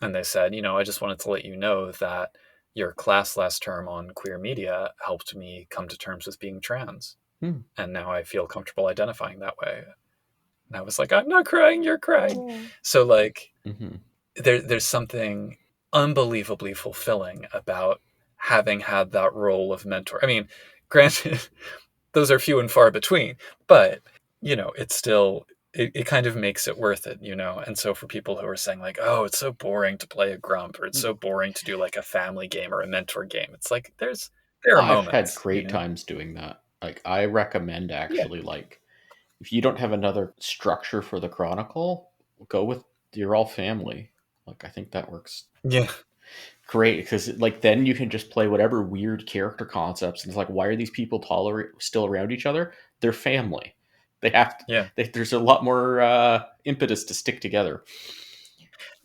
S1: And they said, you know, I just wanted to let you know that your class last term on queer media helped me come to terms with being trans.
S2: Hmm.
S1: And now I feel comfortable identifying that way. And I was like, I'm not crying, you're crying.
S2: Oh.
S1: So, like,
S2: Mm-hmm.
S1: there's something unbelievably fulfilling about having had that role of mentor. I mean, granted, those are few and far between, but you know, it's still it kind of makes it worth it, you know. And so for people who are saying like, oh, it's so boring to play a grump, or it's so boring to do like a family game or a mentor game, it's like there are
S2: I've had
S1: moments, you
S2: great
S1: know.
S2: times doing that. Like I recommend
S1: Yeah,
S2: actually like if you don't have another structure for the chronicle, go with you're all family. Like I think that works
S1: yeah,
S2: great because like then you can just play whatever weird character concepts and it's like why are these people tolerate still around each other? They're family. They have to,
S1: yeah.
S2: there's a lot more impetus to stick together.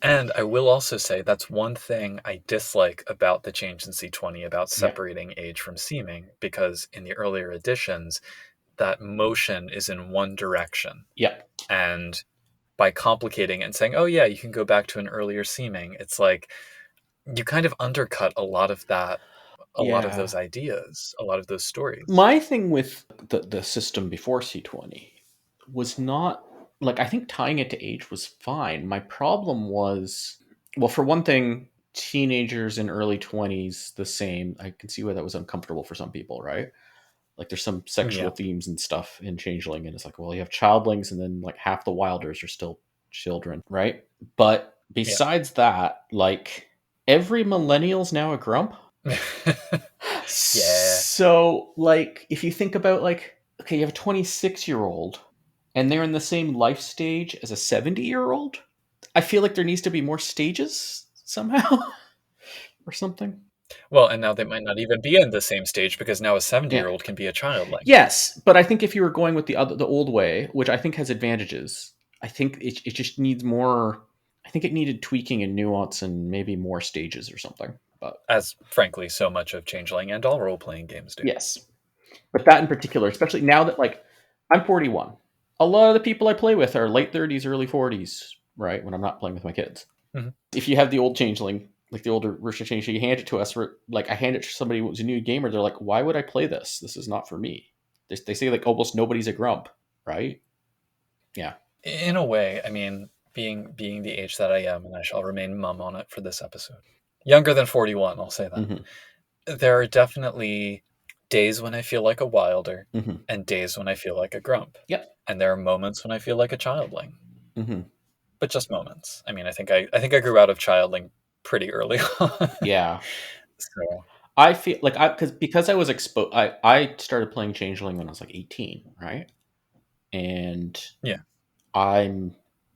S1: And I will also say that's one thing I dislike about the change in C20 about
S2: Yeah.
S1: separating age from seeming, because in the earlier editions, that motion is in one direction.
S2: Yeah.
S1: And by complicating it and saying, oh, yeah, you can go back to an earlier seeming, it's like you kind of undercut a lot of that, a lot of
S2: Yeah.
S1: those ideas, a lot of those stories.
S2: My thing with the system before C20 was not like I think tying it to age was fine. My problem was well, for one thing, teenagers in early 20s the same. I can see why that was uncomfortable for some people, right? Like there's some sexual
S1: Yeah,
S2: themes and stuff in Changeling, and it's like, well, you have childlings, and then like half the wilders are still children, right? But
S1: yeah.
S2: besides that, like every millennial's now a grump.
S1: Yeah,
S2: So, like, if you think about like okay, you have a 26-year-old and they're in the same life stage as a 70-year-old. I feel like there needs to be more stages somehow or something.
S1: Well, and now they might not even be in the same stage because now a 70
S2: Yeah.
S1: year old can be a childling.
S2: Yes, but I think if you were going with the old way, which I think has advantages, I think it just needs more. I think it needed tweaking and nuance and maybe more stages or something. But
S1: As frankly, so much of Changeling and all role playing games do.
S2: yes, but that in particular, especially now that like I'm 41, a lot of the people I play with are late 30s, early 40s, right? When I'm not playing with my kids.
S1: Mhm.
S2: If you have the old Changeling, like the older version of Changeling, you hand it to us. Like I hand it to somebody who's a new gamer, they're like, "Why would I play this? This is not for me." They say like almost nobody's a grump, right? Yeah.
S1: In a way, I mean, being the age that I am, and I shall remain mum on it for this episode. Younger than 41, I'll say that.
S2: Mm-hmm.
S1: There are definitely days when I feel like a wilder
S2: Mm-hmm.
S1: and days when I feel like a grump.
S2: Yep.
S1: And there are moments when I feel like a childling,
S2: Mm-hmm.
S1: but just moments. I mean, I think I grew out of childling pretty early on.
S2: Yeah.
S1: So,
S2: I feel like because I was exposed. I started playing Changeling when I was like 18, right? And
S1: yeah.
S2: I'm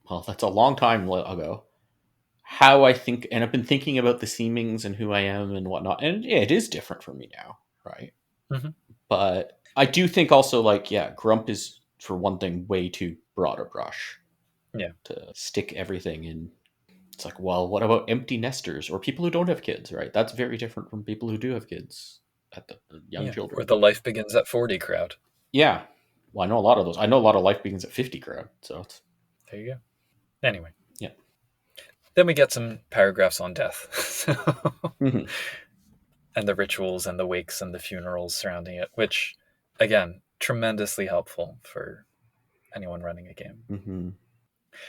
S2: well, that's a long time ago. How I think, and I've been thinking about the seemings and who I am and whatnot, and yeah, it is different for me now, right?
S1: Mhm.
S2: But I do think also like yeah, Grump is for one thing way too broad a brush
S1: Yeah.
S2: to stick everything in. It's like, well, what about empty nesters or people who don't have kids, right? That's very different from people who do have kids at the young
S1: Yeah. Or
S2: children.
S1: the life begins at 40 crowd.
S2: Yeah. Well, I know a lot of those. I know a lot of life begins at 50 crowd. So it's,
S1: There you go. Anyway,
S2: yeah.
S1: then we get some paragraphs on death.
S2: Mm-hmm.
S1: And the rituals and the wakes and the funerals surrounding it, which, again, tremendously helpful for anyone running a game.
S2: Mm-hmm.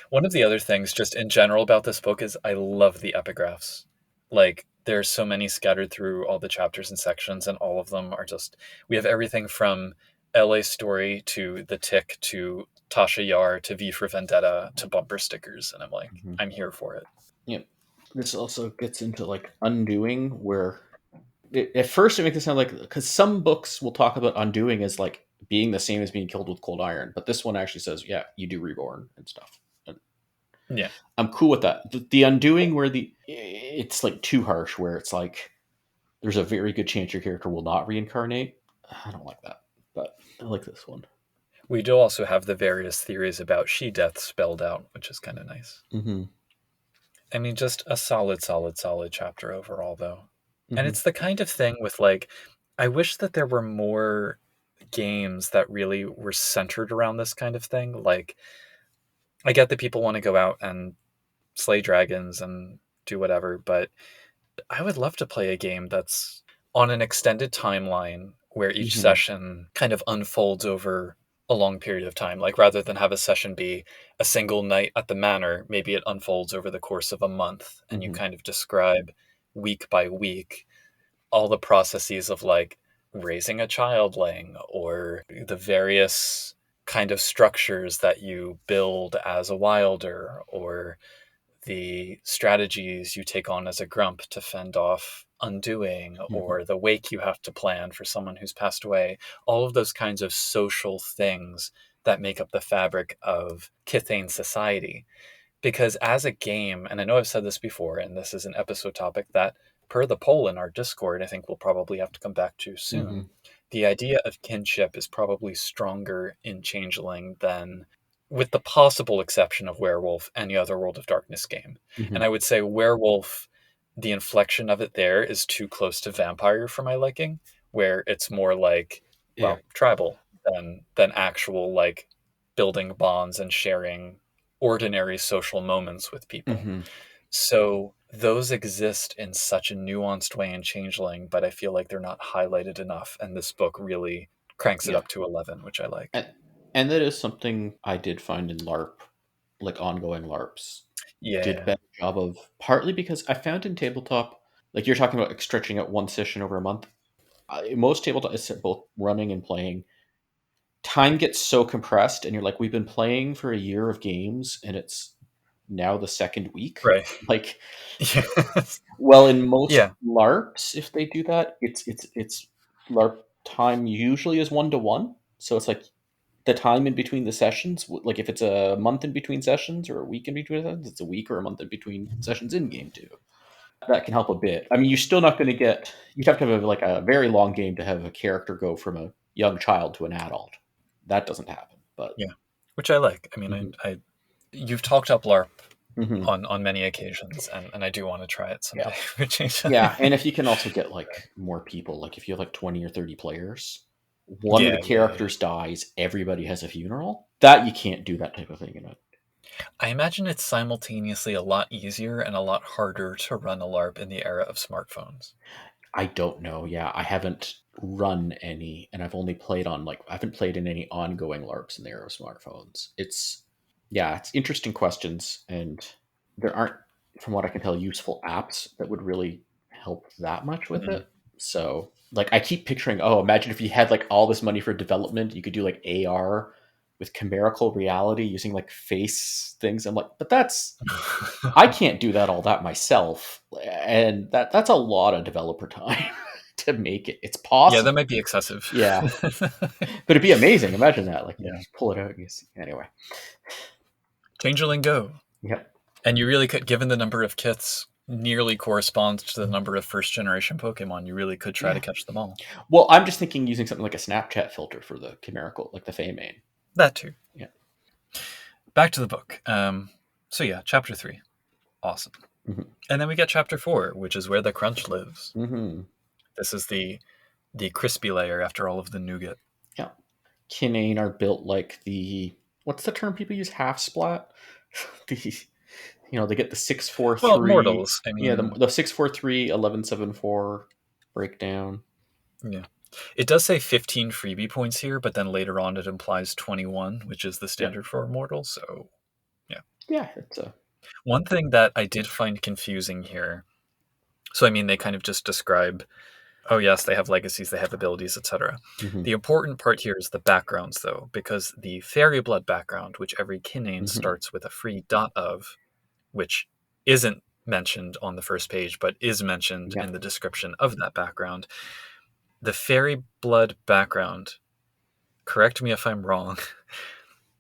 S1: One of the other things, just in general, about this book is I love the epigraphs. Like, there's so many scattered through all the chapters and sections, and all of them are just. We have everything from LA Story to The Tick to Tasha Yar to V for Vendetta to bumper stickers. And I'm like,
S2: Mm-hmm.
S1: I'm here for it.
S2: Yeah. This also gets into like undoing, where at first it makes it sound like because some books will talk about undoing as like being the same as being killed with cold iron, but this one actually says, yeah, you do reborn and stuff. And
S1: Yeah.
S2: I'm cool with that. The undoing where it's like too harsh, where it's like there's a very good chance your character will not reincarnate. I don't like that, but I like this one.
S1: We do also have the various theories about she death spelled out, which is kind of nice.
S2: Mm-hmm.
S1: I mean, just a solid, solid, solid chapter overall, though. And
S2: Mm-hmm.
S1: it's the kind of thing with like, I wish that there were more games that really were centered around this kind of thing. Like, I get that people want to go out and slay dragons and do whatever, but I would love to play a game that's on an extended timeline where each
S2: Mm-hmm.
S1: session kind of unfolds over a long period of time. Like rather than have a session be a single night at the manor, maybe it unfolds over the course of a month and you
S2: Mm-hmm.
S1: kind of describe week by week all the processes of like raising a childling or the various kind of structures that you build as a wilder or the strategies you take on as a grump to fend off undoing
S2: Mm-hmm.
S1: or the wake you have to plan for someone who's passed away, all of those kinds of social things that make up the fabric of Kithane society. Because as a game, and I know I've said this before, and this is an episode topic that, per the poll in our Discord, I think we'll probably have to come back to
S2: Mm-hmm.
S1: soon. The idea of kinship is probably stronger in Changeling than, with the possible exception of Werewolf, any other World of Darkness game.
S2: Mm-hmm.
S1: And I would say Werewolf, the inflection of it there is too close to Vampire for my liking, where it's more like,
S2: Yeah.
S1: well, tribal than actual like building bonds and sharing ordinary social moments with people.
S2: Mm-hmm.
S1: So those exist in such a nuanced way in Changeling, but I feel like they're not highlighted enough. And this book really cranks it
S2: Yeah.
S1: up to 11, which I like.
S2: And that is something I did find in LARP, like ongoing LARPs did a
S1: Yeah.
S2: better job of, partly because I found in tabletop, like you're talking about like stretching out one session over a month. Most tabletop is both running and playing. Time gets so compressed, and you're like, we've been playing for a year of games, and it's now the second week.
S1: Right.
S2: Like,
S1: Yes.
S2: well, in most
S1: Yeah.
S2: LARPs, if they do that, it's LARP time usually is 1-to-1. So it's like the time in between the sessions, like if it's a month in between sessions or a week in between sessions, it's a week or a month in between sessions in game too. That can help a bit. I mean, you're still not going to get. You'd have to have like a very long game to have a character go from a young child to an adult. That doesn't happen. But
S1: Yeah, which I like. I mean,
S2: mhm.
S1: I you've talked up LARP
S2: Mhm.
S1: on many occasions, and I do want to try it
S2: Yeah,
S1: someday with
S2: yeah, and
S1: Changeling.
S2: if you can also get like more people, like if you have like 20 or 30 players, one of the
S1: Yeah, yeah, yeah.
S2: characters dies, everybody has a funeral. That you can't do that type of thing in it.
S1: I imagine it's simultaneously a lot easier and a lot harder to run a LARP in the era of smartphones.
S2: I don't know. Yeah, I haven't run any, and I've only played on like I haven't played in any ongoing LARPs in the era of smartphones. It's yeah, it's interesting questions, and there aren't, from what I can tell, useful apps that would really help that much with
S1: Mm.
S2: it. So like I keep picturing, oh, imagine if you had like all this money for development, you could do like AR with chimerical reality using like face things. I'm like, but that's I can't do that all that myself, and that's a lot of developer time to make it. It's
S1: Yeah, that
S2: possible,
S1: might be excessive.
S2: yeah, but it'd be amazing. Imagine that, like you
S1: Yeah.
S2: just pull it out and you see. Anyway,
S1: Changeling Go.
S2: yep,
S1: And you really could, given the number of kits nearly corresponds to the number of first generation Pokemon, you really could try to
S2: yeah.
S1: catch them all.
S2: Well, I'm just thinking using something like a Snapchat filter for the chimerical, like the fae-main.
S1: That too.
S2: Yeah.
S1: Back to the book. So yeah, chapter 3. Awesome.
S2: Mm-hmm.
S1: And then we get chapter 4, which is where the crunch lives.
S2: Mm-hmm.
S1: This is the crispy layer after all of the nougat.
S2: Yeah. Kinain are built like the what's the term people use? Half splat. the they get the six four
S1: Well,
S2: three.
S1: mortals. I
S2: Yeah,
S1: mean,
S2: the 643 1174 breakdown.
S1: yeah. It does say 15 freebie points here, but then later on it implies 21, which is the
S2: Yeah.
S1: standard for mortals. So, yeah.
S2: Yeah, it's a
S1: One thing that I did find confusing here. So, I mean, they kind of just describe, oh, yes, they have legacies, they have abilities, etc.
S2: mhm,
S1: The important part here is the backgrounds, though, because the fairy blood background, which every Kinain
S2: mhm.
S1: starts with a free dot of, which isn't mentioned on the first page, but is mentioned
S2: Yeah.
S1: in the description of that background. The fairy blood background, correct me if I'm wrong,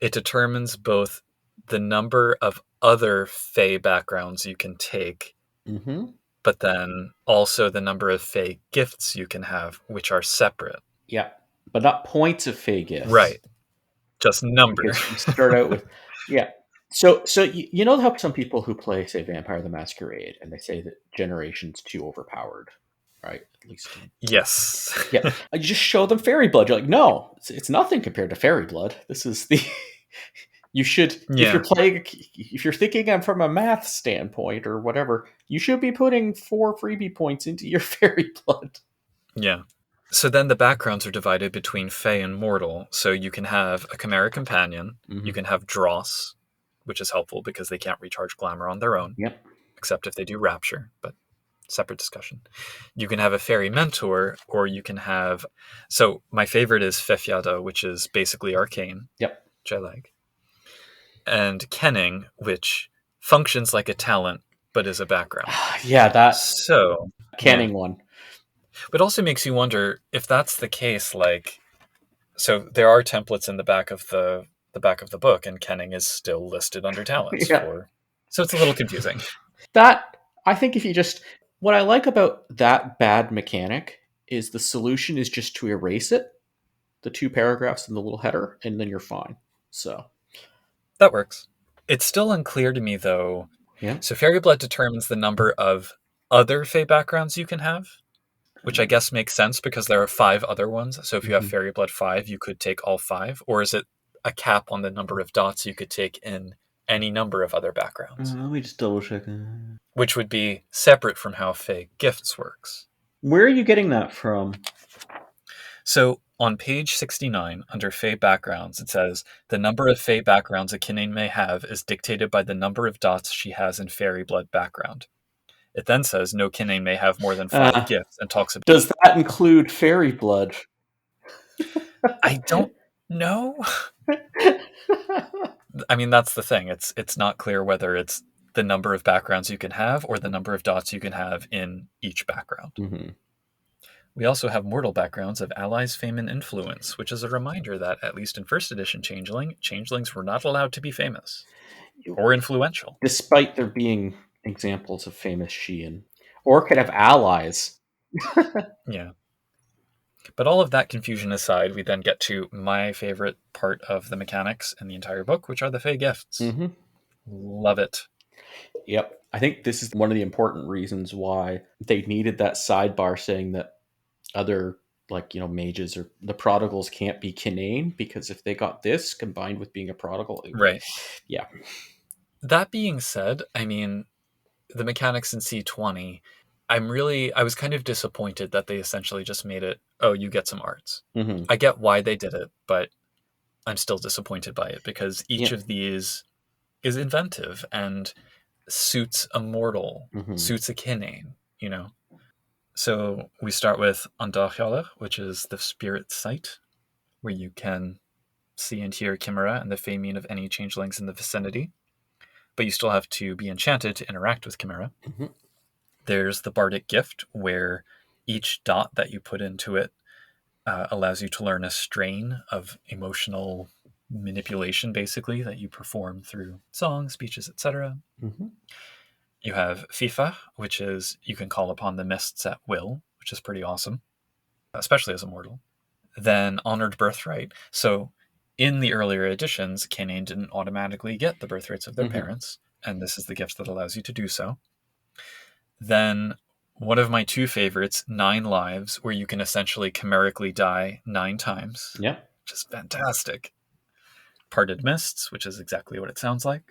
S1: it determines both the number of other Fae backgrounds you can take,
S2: Mhm.
S1: but then also the number of Fae gifts you can have, which are separate.
S2: Yeah. But not points of Fey gifts
S1: Right. Just number.
S2: because you start out with yeah. So you know how some people who play say Vampire the Masquerade and they say that Generation's too overpowered, right? At least in
S1: Yes.
S2: yeah. You just show them Fairy Blood. You're like, no, it's nothing compared to Fairy Blood. This is the you should if
S1: Yeah.
S2: you're playing if you're thinking from a math standpoint or whatever, you should be putting 4 freebie points into your Fairy Blood.
S1: Yeah. So then the backgrounds are divided between Fae and Mortal. So you can have a Chimera Companion, you
S2: Mhm.
S1: can have Dross, which is helpful because they can't recharge Glamour on their own,
S2: Yep.
S1: except if they do Rapture, but separate discussion. You can have a Fairy Mentor, or you can have. So my favorite is Fefjada, which is basically Arcane,
S2: Yep.
S1: which I like, and Kenning, which functions like a talent but is a background.
S2: Yeah, that
S1: So, yeah.
S2: canning one.
S1: But also makes you wonder if that's the case, like, so there are templates in the back of the book, and Kenning is still listed under talents
S2: Yeah.
S1: for. So it's a little confusing.
S2: That I think if you just what I like about that bad mechanic is the solution is just to erase it, the 2 paragraphs in the little header, and then you're fine. So
S1: That works. It's still unclear to me though.
S2: yeah.
S1: So Fairy Blood determines the number of other Fey backgrounds you can have, which I guess makes sense because there are 5 other ones. So if you have
S2: Mhm.
S1: Fairy Blood 5, you could take all 5, or is it a cap on the number of dots you could take in any number of other backgrounds,
S2: Let me just double check.
S1: which would be separate from how Fey Gifts works.
S2: Where are you getting that from?
S1: So on page 69, under Fey backgrounds, it says the number of Fey backgrounds a Kinain may have is dictated by the number of dots she has in Fairy Blood background. It then says no Kinain may have more than 5
S2: Uh,
S1: gifts and talks about.
S2: does that include fairy blood?
S1: I don't know. I mean, that's the thing. It's not clear whether it's the number of backgrounds you can have or the number of dots you can have in each background.
S2: Mhm.
S1: We also have mortal backgrounds of allies, fame, and influence, which is a reminder that, at least in first edition Changeling, changelings were not allowed to be famous or influential.
S2: Despite there being examples of famous Sheehan, or could have allies.
S1: Yeah. But all of that confusion aside, we then get to my favorite part of the mechanics in the entire book, which are the Fae gifts.
S2: Mm-hmm.
S1: Love it.
S2: Yep. I think this is one of the important reasons why they needed that sidebar saying that other, like, mages or the prodigals can't be Kinain, because if they got this combined with being a prodigal,
S1: Right.
S2: yeah.
S1: That being said, I mean, the mechanics in C20, I was kind of disappointed that they essentially just made it, oh, you get some arts.
S2: Mm-hmm.
S1: I get why they did it, but I'm still disappointed by it because each
S2: Yeah.
S1: of these is inventive and suits a mortal,
S2: Mm-hmm.
S1: suits a Kinain. So we start with Andachyaler, which is the spirit sight, where you can see and hear Chimera and the Faemin of any changelings in the vicinity, but you still have to be enchanted to interact with Chimera.
S2: Mm-hmm.
S1: There's the Bardic Gift, where each dot that you put into it allows you to learn a strain of emotional manipulation, basically, that you perform through songs, speeches, etc.
S2: Mm-hmm.
S1: You have FIFA, which is you can call upon the mists at will, which is pretty awesome, especially as a mortal. Then Honored Birthright. So in the earlier editions, Kinain didn't automatically get the birthrights of their
S2: Mm-hmm.
S1: parents, and this is the gift that allows you to do so. Then one of my two favorites, 9 lives, where you can essentially chimerically die 9 times,
S2: Yeah.
S1: which is fantastic. Parted Mists, which is exactly what it sounds like.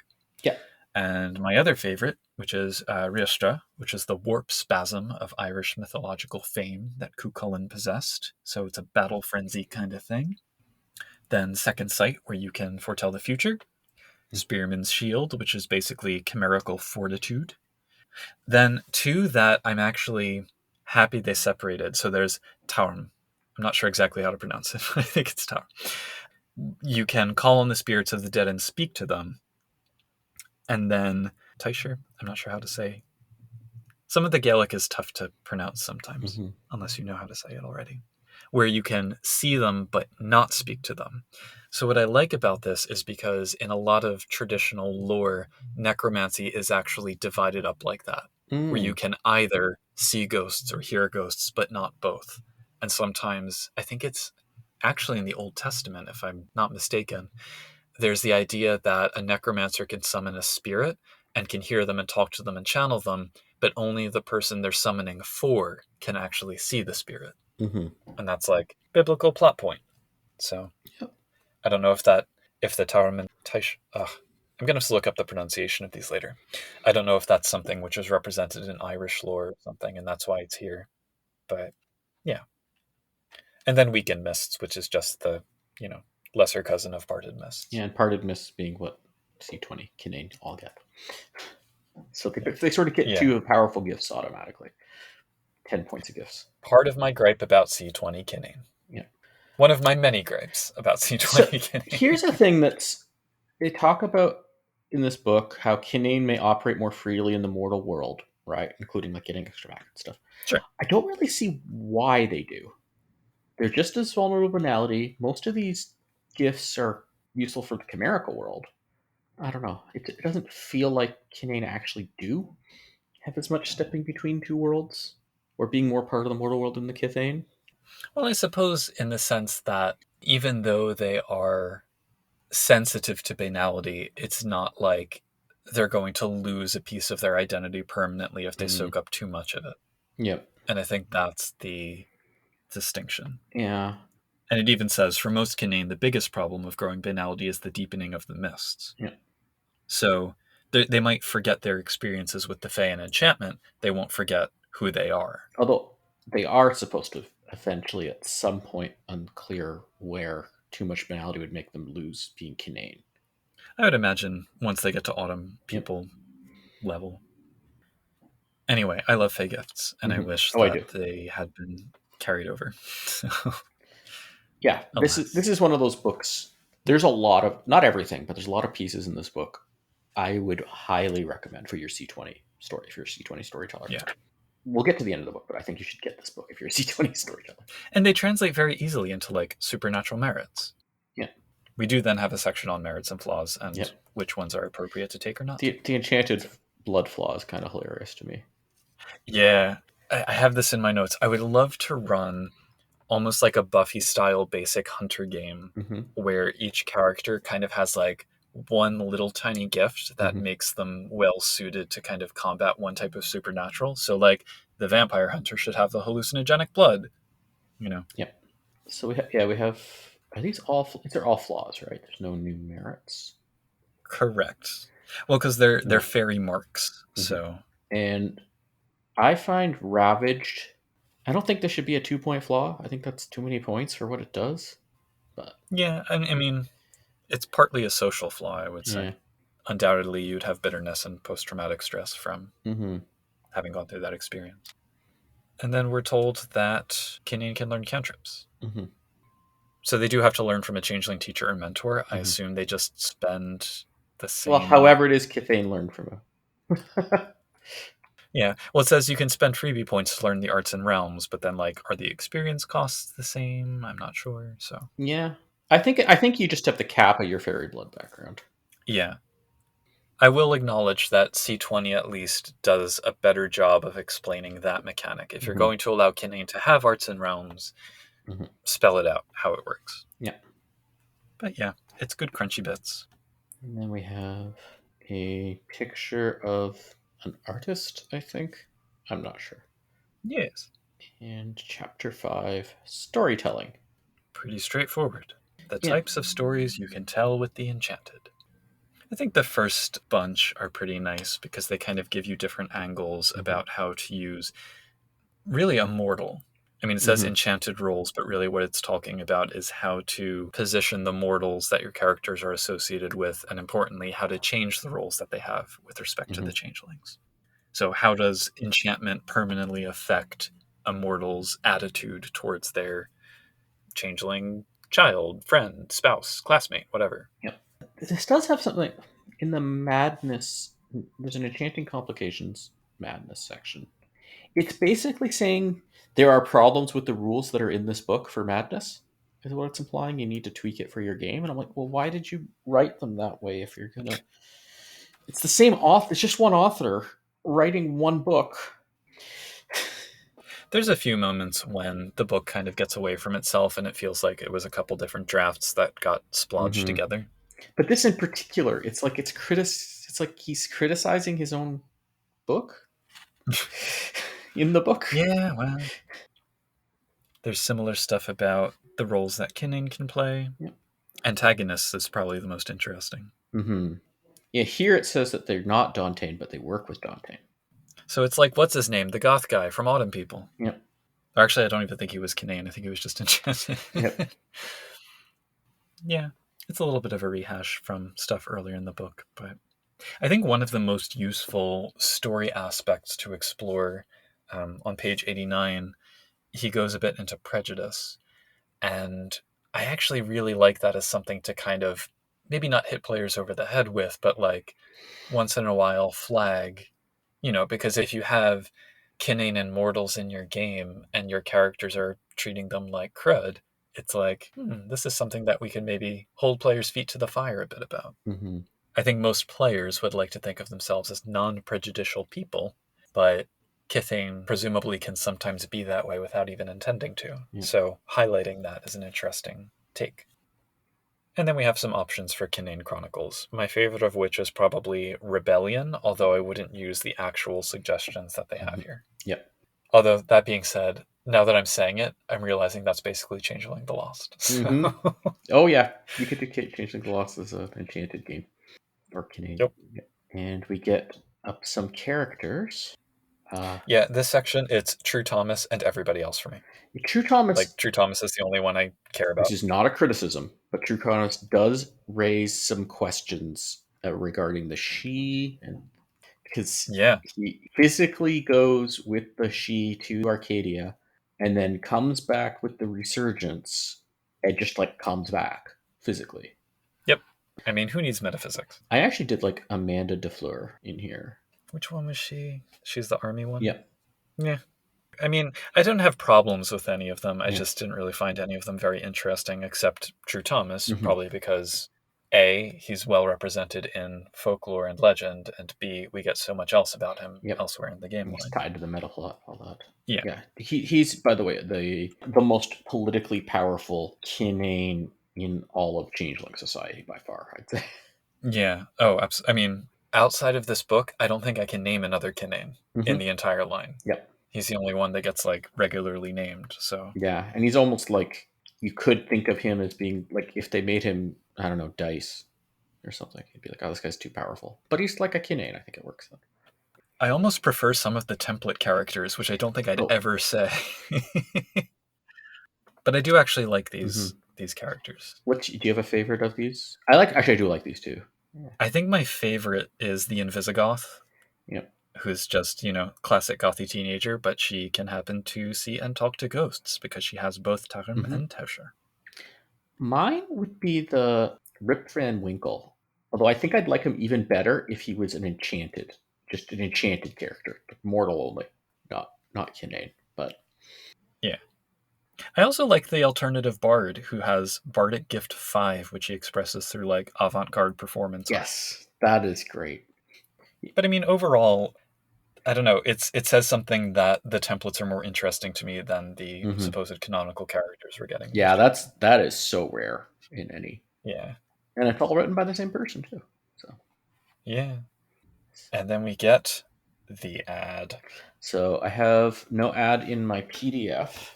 S2: Yeah.
S1: And my other favorite, which is Riostra, which is the warp-spasm of Irish mythological fame that Cuchulainn possessed. So it's a battle frenzy kind of thing. Then Second Sight, where you can foretell the future. Spearman's Shield, which is basically chimerical fortitude. Then two that I'm actually happy they separated. So there's Taurm. I'm not sure exactly how to pronounce it. I think it's Taurm. You can call on the spirits of the dead and speak to them. And then Taisher, I'm not sure how to say. Some of the Gaelic is tough to pronounce sometimes,
S2: Mm-hmm.
S1: unless you know how to say it already. Where you can see them but not speak to them. So what I like about this is because in a lot of traditional lore, necromancy is actually divided up like that, where you
S2: Mm.
S1: can either see ghosts or hear ghosts, but not both. And sometimes, I think it's actually in the Old Testament, if I'm not mistaken, there's the idea that a necromancer can summon a spirit and can hear them and talk to them and channel them, but only the person they're summoning for can actually see the spirit.
S2: Mm-hmm.
S1: And that's like biblical plot point. So
S2: Yep.
S1: I don't know if the Tauraman Taish, I'm gonna have to look up the pronunciation of these later. I don't know if that's something which is represented in Irish lore or something, and that's why it's here. But yeah, and then Weekend Mists, which is just the you know lesser cousin of Parted Mists.
S2: Yeah, and parted mists being what C20 Kinain all get. So
S1: Yeah,
S2: they sort of get
S1: yeah.
S2: two powerful gifts automatically. 10 points of gifts.
S1: Part of my gripe about C20 Kinain.
S2: Yeah.
S1: One of my many gripes about
S2: So
S1: C20 Kinain.
S2: here's a thing that's they talk about in this book how Kinain may operate more freely in the mortal world, right? Including like getting extra back and stuff.
S1: Sure.
S2: I don't really see why they do. They're just as vulnerable to banality. Most of these gifts are useful for the chimerical world. I don't know. It doesn't feel like Kinain actually do have as much stepping between two worlds or being more part of the mortal world than the Kithane.
S1: Well, I suppose in the sense that even though they are sensitive to banality, it's not like they're going to lose a piece of their identity permanently if they
S2: Mm.
S1: soak up too much of it.
S2: Yep.
S1: And I think that's the distinction.
S2: Yeah.
S1: And it even says for most Kinain, the biggest problem with growing banality is the deepening of the mists.
S2: Yeah.
S1: So they might forget their experiences with the Fae and enchantment. They won't forget who they are.
S2: Although they are supposed to eventually, at some point, unclear where too much banality would make them lose being Kinain.
S1: I would imagine once they get to autumn
S2: Yep.
S1: people level. Anyway, I love Fae gifts, and I
S2: Mm-hmm.
S1: wish
S2: Oh, I do.
S1: that they had been carried over. So,
S2: Yeah, this
S1: alas.
S2: is one of those books. There's a lot of not everything, but there's a lot of pieces in this book I would highly recommend for your C20 story, for your C20 storyteller.
S1: Yeah.
S2: we'll get to the end of the book, but I think you should get this book if you're a C20 storyteller.
S1: And they translate very easily into like supernatural merits.
S2: Yeah.
S1: We do then have a section on merits and flaws and
S2: Yep.
S1: which ones are appropriate to take or not.
S2: The enchanted blood flaw is kind of hilarious to me.
S1: Yeah, I have this in my notes. I would love to run almost like a Buffy style basic hunter game
S2: Mm-hmm.
S1: where each character kind of has like one little tiny gift that
S2: Mm-hmm.
S1: makes them well suited to kind of combat one type of supernatural. So like the vampire hunter should have the hallucinogenic blood, you know.
S2: Yep. So we have. Are these all? These are all flaws, right? There's no new merits.
S1: Correct. Well, because they're
S2: No.
S1: fairy marks.
S2: Mm-hmm.
S1: So
S2: And I find ravaged. I don't think this should be a 2-point flaw. I think that's too many points for what it does. But
S1: yeah, I mean, it's partly a social flaw, I would
S2: yeah.
S1: say. Undoubtedly, you'd have bitterness and post traumatic stress from
S2: Mm-hmm.
S1: having gone through that experience. And then we're told that Kinain can learn cantrips.
S2: Mm-hmm.
S1: So they do have to learn from a changeling teacher or mentor. I
S2: Mm-hmm.
S1: assume they just spend the
S2: Well,
S1: same.
S2: however it is, Kinain learned from him.
S1: Yeah. Well, it says you can spend freebie points to learn the arts and realms, but then, like, are the experience costs the same? I'm not sure. So,
S2: Yeah, I think you just have the cap of your fairy blood background.
S1: yeah. I will acknowledge that C20 at least does a better job of explaining that mechanic. If you're
S2: Mm-hmm.
S1: going to allow Kinain to have arts and realms,
S2: Mm-hmm.
S1: spell it out how it works.
S2: Yeah.
S1: But yeah, it's good crunchy bits.
S2: And then we have a picture of an artist, I think. I'm not sure.
S1: Yes.
S2: And chapter 5, storytelling.
S1: Pretty straightforward. The
S2: Yeah.
S1: types of stories you can tell with the Enchanted. I think the first bunch are pretty nice because they kind of give you different angles
S2: Mm-hmm.
S1: about how to use really a mortal. I mean, it says
S2: Mm-hmm.
S1: enchanted roles, but really what it's talking about is how to position the mortals that your characters are associated with, and importantly, how to change the roles that they have with respect to
S2: Mm-hmm.
S1: the changelings. So, how does enchantment permanently affect a mortal's attitude towards their changeling child, friend, spouse, classmate, whatever?
S2: Yep. This does have something in the madness. There's an enchanting complications madness section. It's basically saying there are problems with the rules that are in this book for madness. Is what it's implying. You need to tweak it for your game, and I'm like, well, why did you write them that way if you're gonna? It's the same author. It's just one author writing one book.
S1: There's a few moments when the book kind of gets away from itself and it feels like it was a couple different drafts that got splodged
S2: Mm-hmm.
S1: together.
S2: But this in particular, it's like It's like he's criticizing his own book in the book.
S1: Yeah, well, there's similar stuff about the roles that Kinain can play.
S2: Yep.
S1: Antagonists is probably the most interesting.
S2: Mm-hmm. Yeah, here it says that they're not Dantean, but they work with Dante.
S1: So it's like, what's his name? The goth guy from Autumn People.
S2: Yep.
S1: Actually, I don't even think he was Kinain. I think he was just Enchanted.
S2: Yep.
S1: Yeah, it's a little bit of a rehash from stuff earlier in the book, but I think one of the most useful story aspects to explore on page 89, he goes a bit into prejudice. And I actually really like that as something to kind of maybe not hit players over the head with, but like once in a while flag, because if you have Kinain and mortals in your game and your characters are treating them like crud, it's like, this is something that we can maybe hold players' feet to the fire a bit about.
S2: Mm-hmm.
S1: I think most players would like to think of themselves as non-prejudicial people, but Kithane presumably can sometimes be that way without even intending to.
S2: Yep.
S1: So highlighting that is an interesting take. And then we have some options for Kinain Chronicles, my favorite of which is probably Rebellion, although I wouldn't use the actual suggestions that they have here.
S2: Yep.
S1: Although, that being said, now that I'm saying it, I'm realizing that's basically Changeling the Lost. So.
S2: Mm-hmm. Oh, yeah. You could do Changeling Lost as an enchanted game. Or Kinain.
S1: Yep.
S2: And we get up some characters.
S1: Yeah, this section, it's True Thomas and everybody else for me.
S2: True Thomas.
S1: Like, True Thomas is the only one I care about.
S2: This is not a criticism, but True Thomas does raise some questions regarding the she, and because
S1: Yeah.
S2: he physically goes with the she to Arcadia and then comes back with the resurgence and just like comes back physically.
S1: Yep. I mean, who needs metaphysics?
S2: I actually did like Amanda DeFleur in here.
S1: Which one was she? She's the army one?
S2: Yep.
S1: Yeah. I mean, I didn't have problems with any of them. I
S2: Yeah.
S1: just didn't really find any of them very interesting, except True Thomas,
S2: Hmm.
S1: probably because A, he's well represented in folklore and legend, and B, we get so much else about him
S2: Yep.
S1: elsewhere in the game
S2: He's
S1: line.
S2: tied to the metal plot, all that.
S1: Yeah.
S2: Yeah. He's, by the way, the most politically powerful Kinain in all of Changeling society by far, I'd say.
S1: Yeah. Oh, I mean, outside of this book, I don't think I can name another Kinain in
S2: Hmm.
S1: the entire line.
S2: Yep.
S1: He's the only one that gets like regularly named. So
S2: Yeah, and he's almost like you could think of him as being like if they made him, I don't know, Dice or something. He'd be like, oh, this guy's too powerful. But he's like a Kinain. I think it works.
S1: I almost prefer some of the template characters, which I don't think I'd
S2: Oh,
S1: ever say. But I do actually like
S2: mm-hmm.
S1: these characters.
S2: Do you have a favorite of these? I like. Actually, I do like these two. Yeah.
S1: I think my favorite is the Invisigoth,
S2: Yep.
S1: who's just, classic gothy teenager, but she can happen to see and talk to ghosts because she has both Tarim
S2: Mm-hmm.
S1: and Tauscher.
S2: Mine would be the Rip Van Winkle. Although I think I'd like him even better if he was just an enchanted character, mortal only, not Kinain. But
S1: Yeah. I also like the alternative bard who has Bardic Gift 5, which he expresses through like avant-garde performance art.
S2: yes, that is great.
S1: But I mean, overall, I don't know. It says something that the templates are more interesting to me than the
S2: Mm-hmm.
S1: supposed canonical characters we're getting in these
S2: Yeah,
S1: chapters.
S2: that is so rare in any,
S1: Yeah,
S2: and it's all written by the same person too. So,
S1: yeah. And then we get the ad.
S2: so I have no ad in my PDF.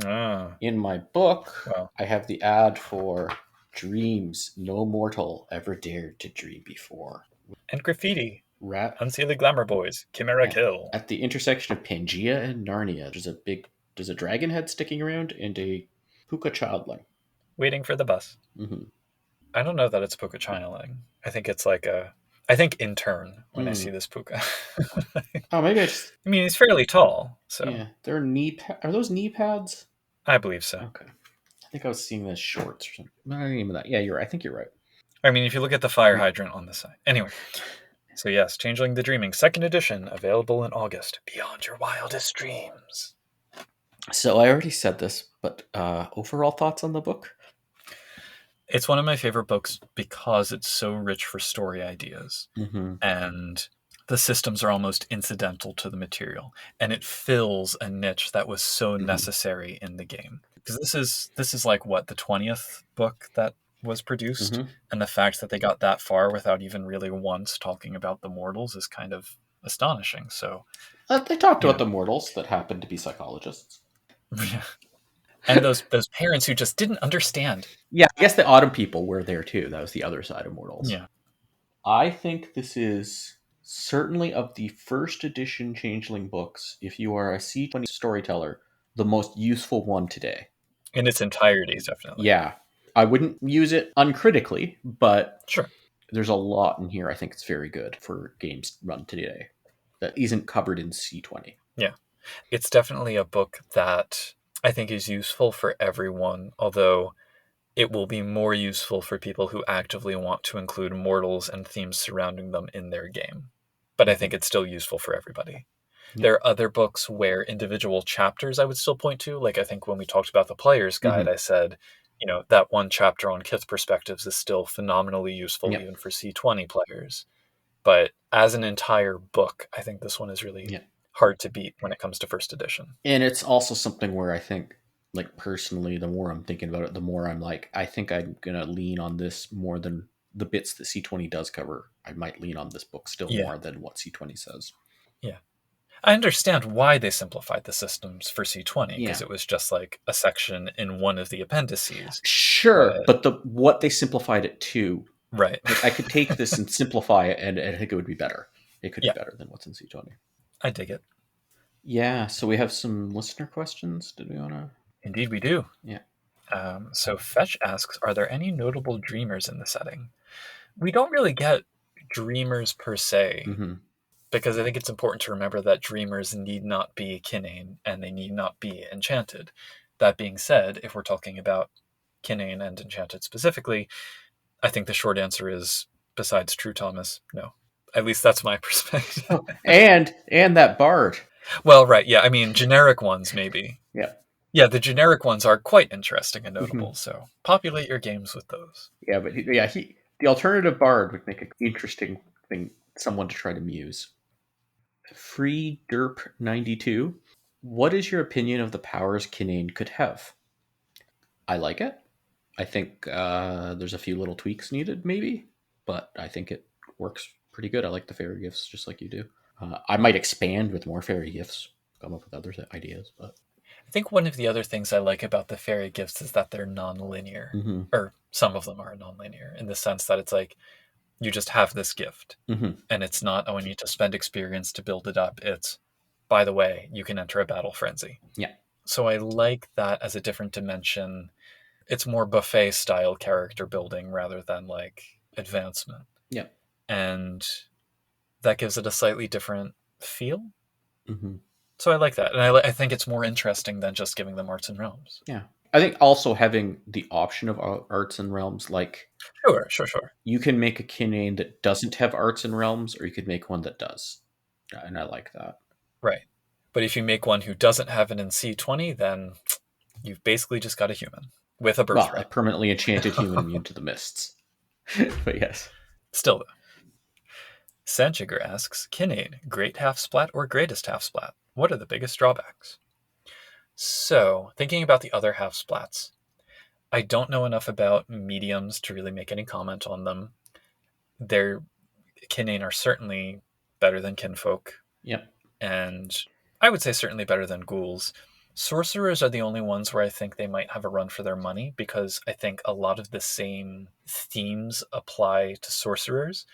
S1: Ah,
S2: In my book,
S1: well,
S2: I have the ad for dreams no mortal ever dared to dream before.
S1: and graffiti.
S2: Rat,
S1: Unseelie Glamour Boys. Chimera
S2: yeah.
S1: Kill.
S2: At the intersection of Pangea and Narnia, there's a dragon head sticking around and a Pooka childling.
S1: Waiting for the bus.
S2: Mm-hmm.
S1: I don't know that it's Pooka Channeling. I think it's like a. I think intern when I see
S2: Mm.
S1: this Pooka.
S2: Oh, maybe I just,
S1: I mean, he's fairly tall, so
S2: yeah. Are those knee pads?
S1: I believe so.
S2: Okay. I think I was seeing the shorts or something. Not the name of that. Yeah, you're right. I think you're right.
S1: I mean, if you look at the fire
S2: Yeah.
S1: hydrant on the side. Anyway, so yes, Changeling the Dreaming, second edition, available in August. Beyond your wildest dreams.
S2: So I already said this, but overall thoughts on the book?
S1: It's one of my favorite books because it's so rich for story ideas.
S2: Mm-hmm.
S1: And the systems are almost incidental to the material. And it fills a niche that was so
S2: Mm-hmm.
S1: necessary in the game. Because this is like what, the 20th book that was produced?
S2: Mm-hmm.
S1: And the fact that they got that far without even really once talking about the mortals is kind of astonishing. So,
S2: They talked
S1: you
S2: about
S1: know,
S2: the mortals that happen to be psychologists.
S1: and those parents who just didn't understand.
S2: Yeah, I guess the autumn people were there too. That was the other side of mortals.
S1: Yeah.
S2: I think this is certainly of the first edition Changeling books, if you are a C20 storyteller, the most useful one today.
S1: In its entirety, definitely.
S2: Yeah. I wouldn't use it uncritically, but
S1: Sure.
S2: there's a lot in here I think it's very good for games run today that isn't covered in C20.
S1: Yeah. It's definitely a book that I think is useful for everyone, although it will be more useful for people who actively want to include mortals and themes surrounding them in their game. But I
S2: Mm-hmm.
S1: think it's still useful for everybody.
S2: Yep.
S1: There are other books where individual chapters I would still point to. Like I think when we talked about the player's guide,
S2: Mm-hmm.
S1: I said, that one chapter on Kith perspectives is still phenomenally useful
S2: Yep.
S1: even for C20 players. But as an entire book, I think this one is really
S2: Yep.
S1: hard to beat when it comes to first edition.
S2: And it's also something where I think, like, personally, the more I'm thinking about it, the more I'm like, I think I'm going to lean on this more than the bits that C20 does cover. I might lean on this book still
S1: Yeah.
S2: more than what C20 says.
S1: Yeah. I understand why they simplified the systems for C20
S2: Yeah.
S1: because it was just like a section in one of the appendices.
S2: Sure,
S1: But
S2: but what they simplified it to,
S1: right.
S2: like, I could take this and simplify it, and I think it would be better. It could
S1: Yeah.
S2: be better than what's in C20.
S1: I dig it.
S2: Yeah, so we have some listener questions. Did we want to?
S1: Indeed, we do.
S2: Yeah.
S1: So Fetch asks, are there any notable dreamers in the setting? We don't really get dreamers per se,
S2: Mm-hmm.
S1: because I think it's important to remember that dreamers need not be Kinain and they need not be Enchanted. That being said, if we're talking about Kinain and Enchanted specifically, I think the short answer is, besides True Thomas, no. At least that's my perspective.
S2: Oh, and that bard.
S1: Well, right, yeah, I mean, generic ones, maybe.
S2: Yeah.
S1: Yeah, the generic ones are quite interesting and
S2: Hmm.
S1: notable, so populate your games with those.
S2: Yeah, but the alternative bard would make an interesting thing, someone to try to muse. Free Derp 92. What is your opinion of the powers Kinain could have? I like it. I think there's a few little tweaks needed, maybe, but I think it works pretty good. I like the fairy gifts just like you do. I might expand with more fairy gifts, come up with other ideas, but
S1: I think one of the other things I like about the fairy gifts is that they're non-linear,
S2: hmm
S1: or some of them are non-linear, in the sense that it's like you just have this gift,
S2: hmm
S1: and it's not, oh, I need to spend experience to build it up. It's, by the way, you can enter a battle frenzy.
S2: yeah,
S1: So I like that as a different dimension. It's more buffet style character building rather than like advancement.
S2: yeah,
S1: And that gives it a slightly different feel.
S2: hmm
S1: So I like that. And I think it's more interesting than just giving them arts and realms.
S2: yeah. I think also having the option of arts and realms, like
S1: Sure, sure, sure.
S2: you can make a Kinain that doesn't have arts and realms, or you could make one that does, and I like that.
S1: Right. But if you make one who doesn't have it in C20, then you've basically just got a human with a
S2: Well, a
S1: birthright.
S2: permanently enchanted human immune to the mists. But yes.
S1: Still, though. Sanchiger asks, Kinain, great half splat or greatest half splat? What are the biggest drawbacks? So, thinking about the other half splats, I don't know enough about mediums to really make any comment on them. Their Kinain are certainly better than kinfolk,
S2: Yep.
S1: and I would say certainly better than ghouls. Sorcerers are the only ones where I think they might have a run for their money because I think a lot of the same themes apply to sorcerers.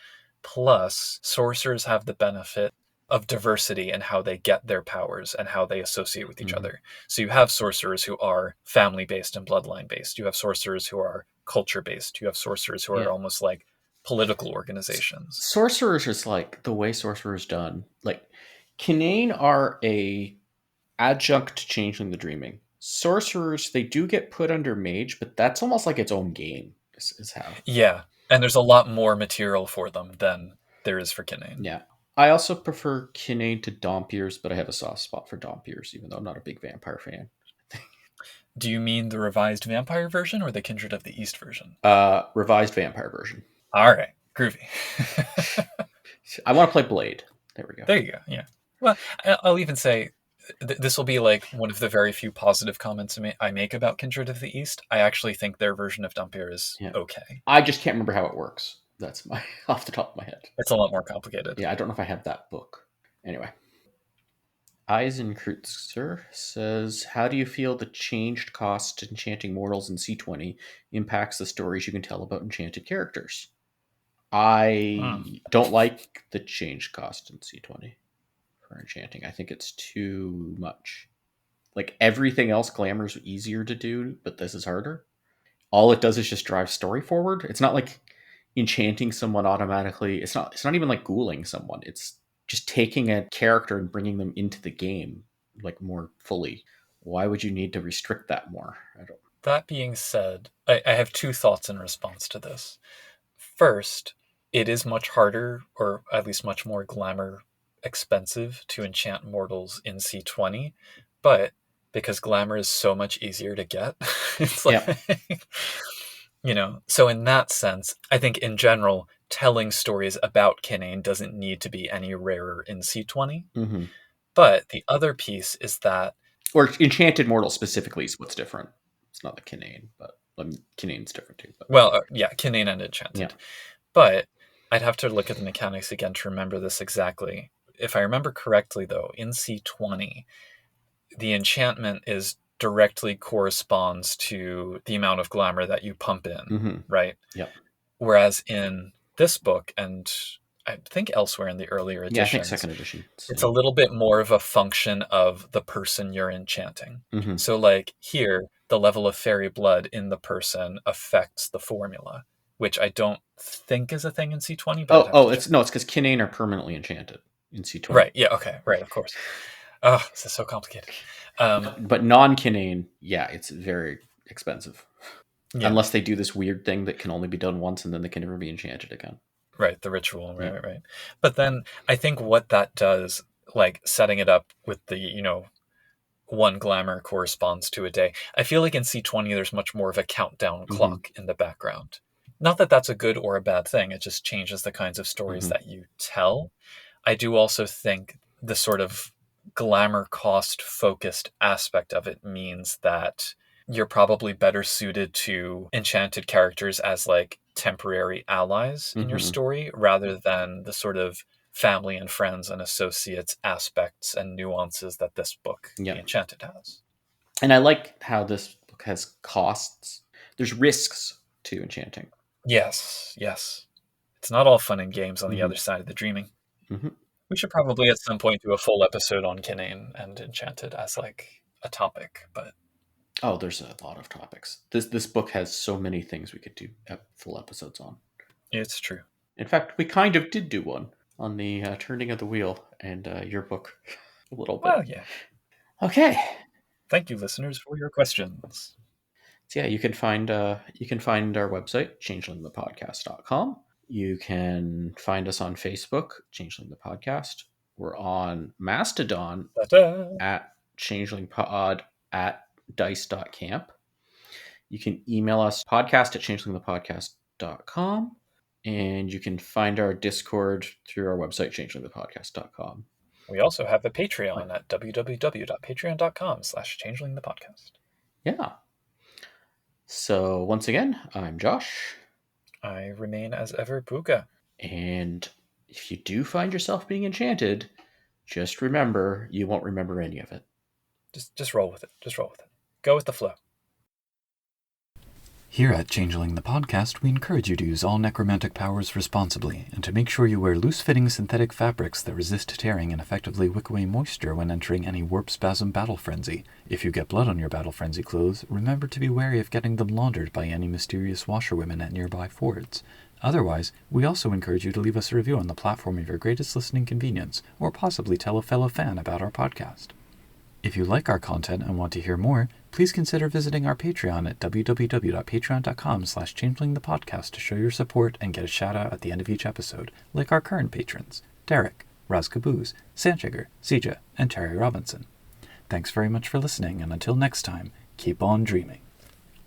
S1: Plus, sorcerers have the benefit of diversity in how they get their powers and how they associate with each
S2: hmm
S1: other. So you have sorcerers who are family based and bloodline based. You have sorcerers who are culture based. You have sorcerers who
S2: Yeah.
S1: are almost like political organizations.
S2: Sorcerers is like the way sorcerers done. Like Kinain are a adjunct to Changeling the Dreaming. Sorcerers, they do get put under mage, but that's almost like its own game. Is how.
S1: Yeah, and there's a lot more material for them than there is for Kinain.
S2: Yeah. I also prefer Kinain to Dompiers, but I have a soft spot for Dompiers, even though I'm not a big vampire fan.
S1: Do you mean the revised vampire version or the Kindred of the East version?
S2: Revised vampire version.
S1: All right, groovy.
S2: I want to play Blade. There we go.
S1: There you go. Yeah. Well, I'll even say this will be like one of the very few positive comments I make about Kindred of the East. I actually think their version of Dumpier is
S2: Yeah.
S1: okay.
S2: I just can't remember how it works. That's my off the top of my head.
S1: It's a lot more complicated.
S2: Yeah, I don't know if I have that book. Anyway. Eisenkreutzer says, how do you feel the changed cost enchanting mortals in C20 impacts the stories you can tell about enchanted characters?
S1: Hmm.
S2: I don't like the changed cost in C20 for enchanting. I think it's too much. Like everything else, Glamour's easier to do, but this is harder. All it does is just drive story forward. It's not like enchanting someone automatically. It's not even like ghouling someone. It's just taking a character and bringing them into the game like more fully. Why would you need to restrict that more? I don't.
S1: That being said, I have two thoughts in response to this. First, it is much harder, or at least much more glamour expensive to enchant mortals in C20, but because glamour is so much easier to get, it's like,
S2: Yeah.
S1: so in that sense, I think in general, telling stories about Kinain doesn't need to be any rarer in C20.
S2: hmm
S1: But the other piece is that,
S2: Or enchanted mortal specifically is what's different. It's not the Kinain, but Kinain's different too. But
S1: well, yeah, Kinain and
S2: yeah.
S1: Enchanted. But I'd have to look at the mechanics again to remember this exactly. If I remember correctly, though, in C20, the enchantment is directly corresponds to the amount of glamour that you pump in,
S2: hmm
S1: right?
S2: Yep.
S1: Whereas in this book, and I think elsewhere in the earlier
S2: Yeah, I think
S1: editions,
S2: second edition.
S1: it's a little bit more of a function of the person you're enchanting.
S2: hmm
S1: So, like here, the level of fairy blood in the person affects the formula, which I don't think is a thing in C20, but I'd have to
S2: It's
S1: check.
S2: no, it's because Kinain are permanently enchanted in C20.
S1: Right. Yeah. Okay. Right. Of course. Oh, this is so complicated.
S2: But non Kinain, yeah, it's very expensive.
S1: Yeah.
S2: Unless they do this weird thing that can only be done once and then they can never be enchanted again.
S1: Right. The ritual.
S2: Yeah.
S1: Right. Right. Right. But then I think what that does, like setting it up with the, one glamour corresponds to a day. I feel like in C20 there's much more of a countdown
S2: Mm-hmm.
S1: clock in the background. Not that that's a good or a bad thing, it just changes the kinds of stories
S2: Mm-hmm.
S1: that you tell. I do also think the sort of glamour cost focused aspect of it means that you're probably better suited to enchanted characters as like temporary allies in your
S2: Mm-hmm.
S1: story rather than the sort of family and friends and associates aspects and nuances that this book, The
S2: Yep.
S1: Enchanted, has.
S2: And I like how this book has costs. There's risks to enchanting.
S1: Yes, yes. It's not all fun and games on the
S2: Mm-hmm.
S1: other side of the dreaming.
S2: Mm-hmm.
S1: We should probably at some point do a full episode on Kinain and Enchanted as like a topic, but
S2: Oh, there's a lot of topics. This book has so many things we could do full episodes on.
S1: it's true.
S2: In fact, we kind of did do one on the turning of the wheel and your book a little bit.
S1: Well, yeah.
S2: Okay.
S1: Thank you, listeners, for your questions.
S2: So yeah, you can find our website, changelingthepodcast.com. You can find us on Facebook, Changeling the Podcast. We're on Mastodon
S1: Ta-da!
S2: at changelingpod at dice.camp. You can email us podcast at changelingthepodcast.com. And you can find our Discord through our website, changelingthepodcast.com.
S1: We also have a
S2: Like,
S1: Patreon at www.patreon.com/changelingthepodcast.
S2: yeah. So once again, I'm Josh.
S1: I remain as ever Pooka.
S2: And if you do find yourself being enchanted, just remember you won't remember any of it.
S1: Just roll with it. Just roll with it. Go with the flow. Here at Changeling the Podcast, we encourage you to use all necromantic powers responsibly, and to make sure you wear loose-fitting synthetic fabrics that resist tearing and effectively wick away moisture when entering any warp-spasm battle frenzy. If you get blood on your battle frenzy clothes, remember to be wary of getting them laundered by any mysterious washerwomen at nearby fords. Otherwise, we also encourage you to leave us a review on the platform of your greatest listening convenience, or possibly tell a fellow fan about our podcast. If you like our content and want to hear more, please consider visiting our Patreon at www.patreon.com/changelingthepodcast to show your support and get a shout out at the end of each episode, like our current patrons, Derek, Raz Caboose, Sanchiger, Sija, and Terry Robinson. Thanks very much for listening, and until next time, keep on dreaming.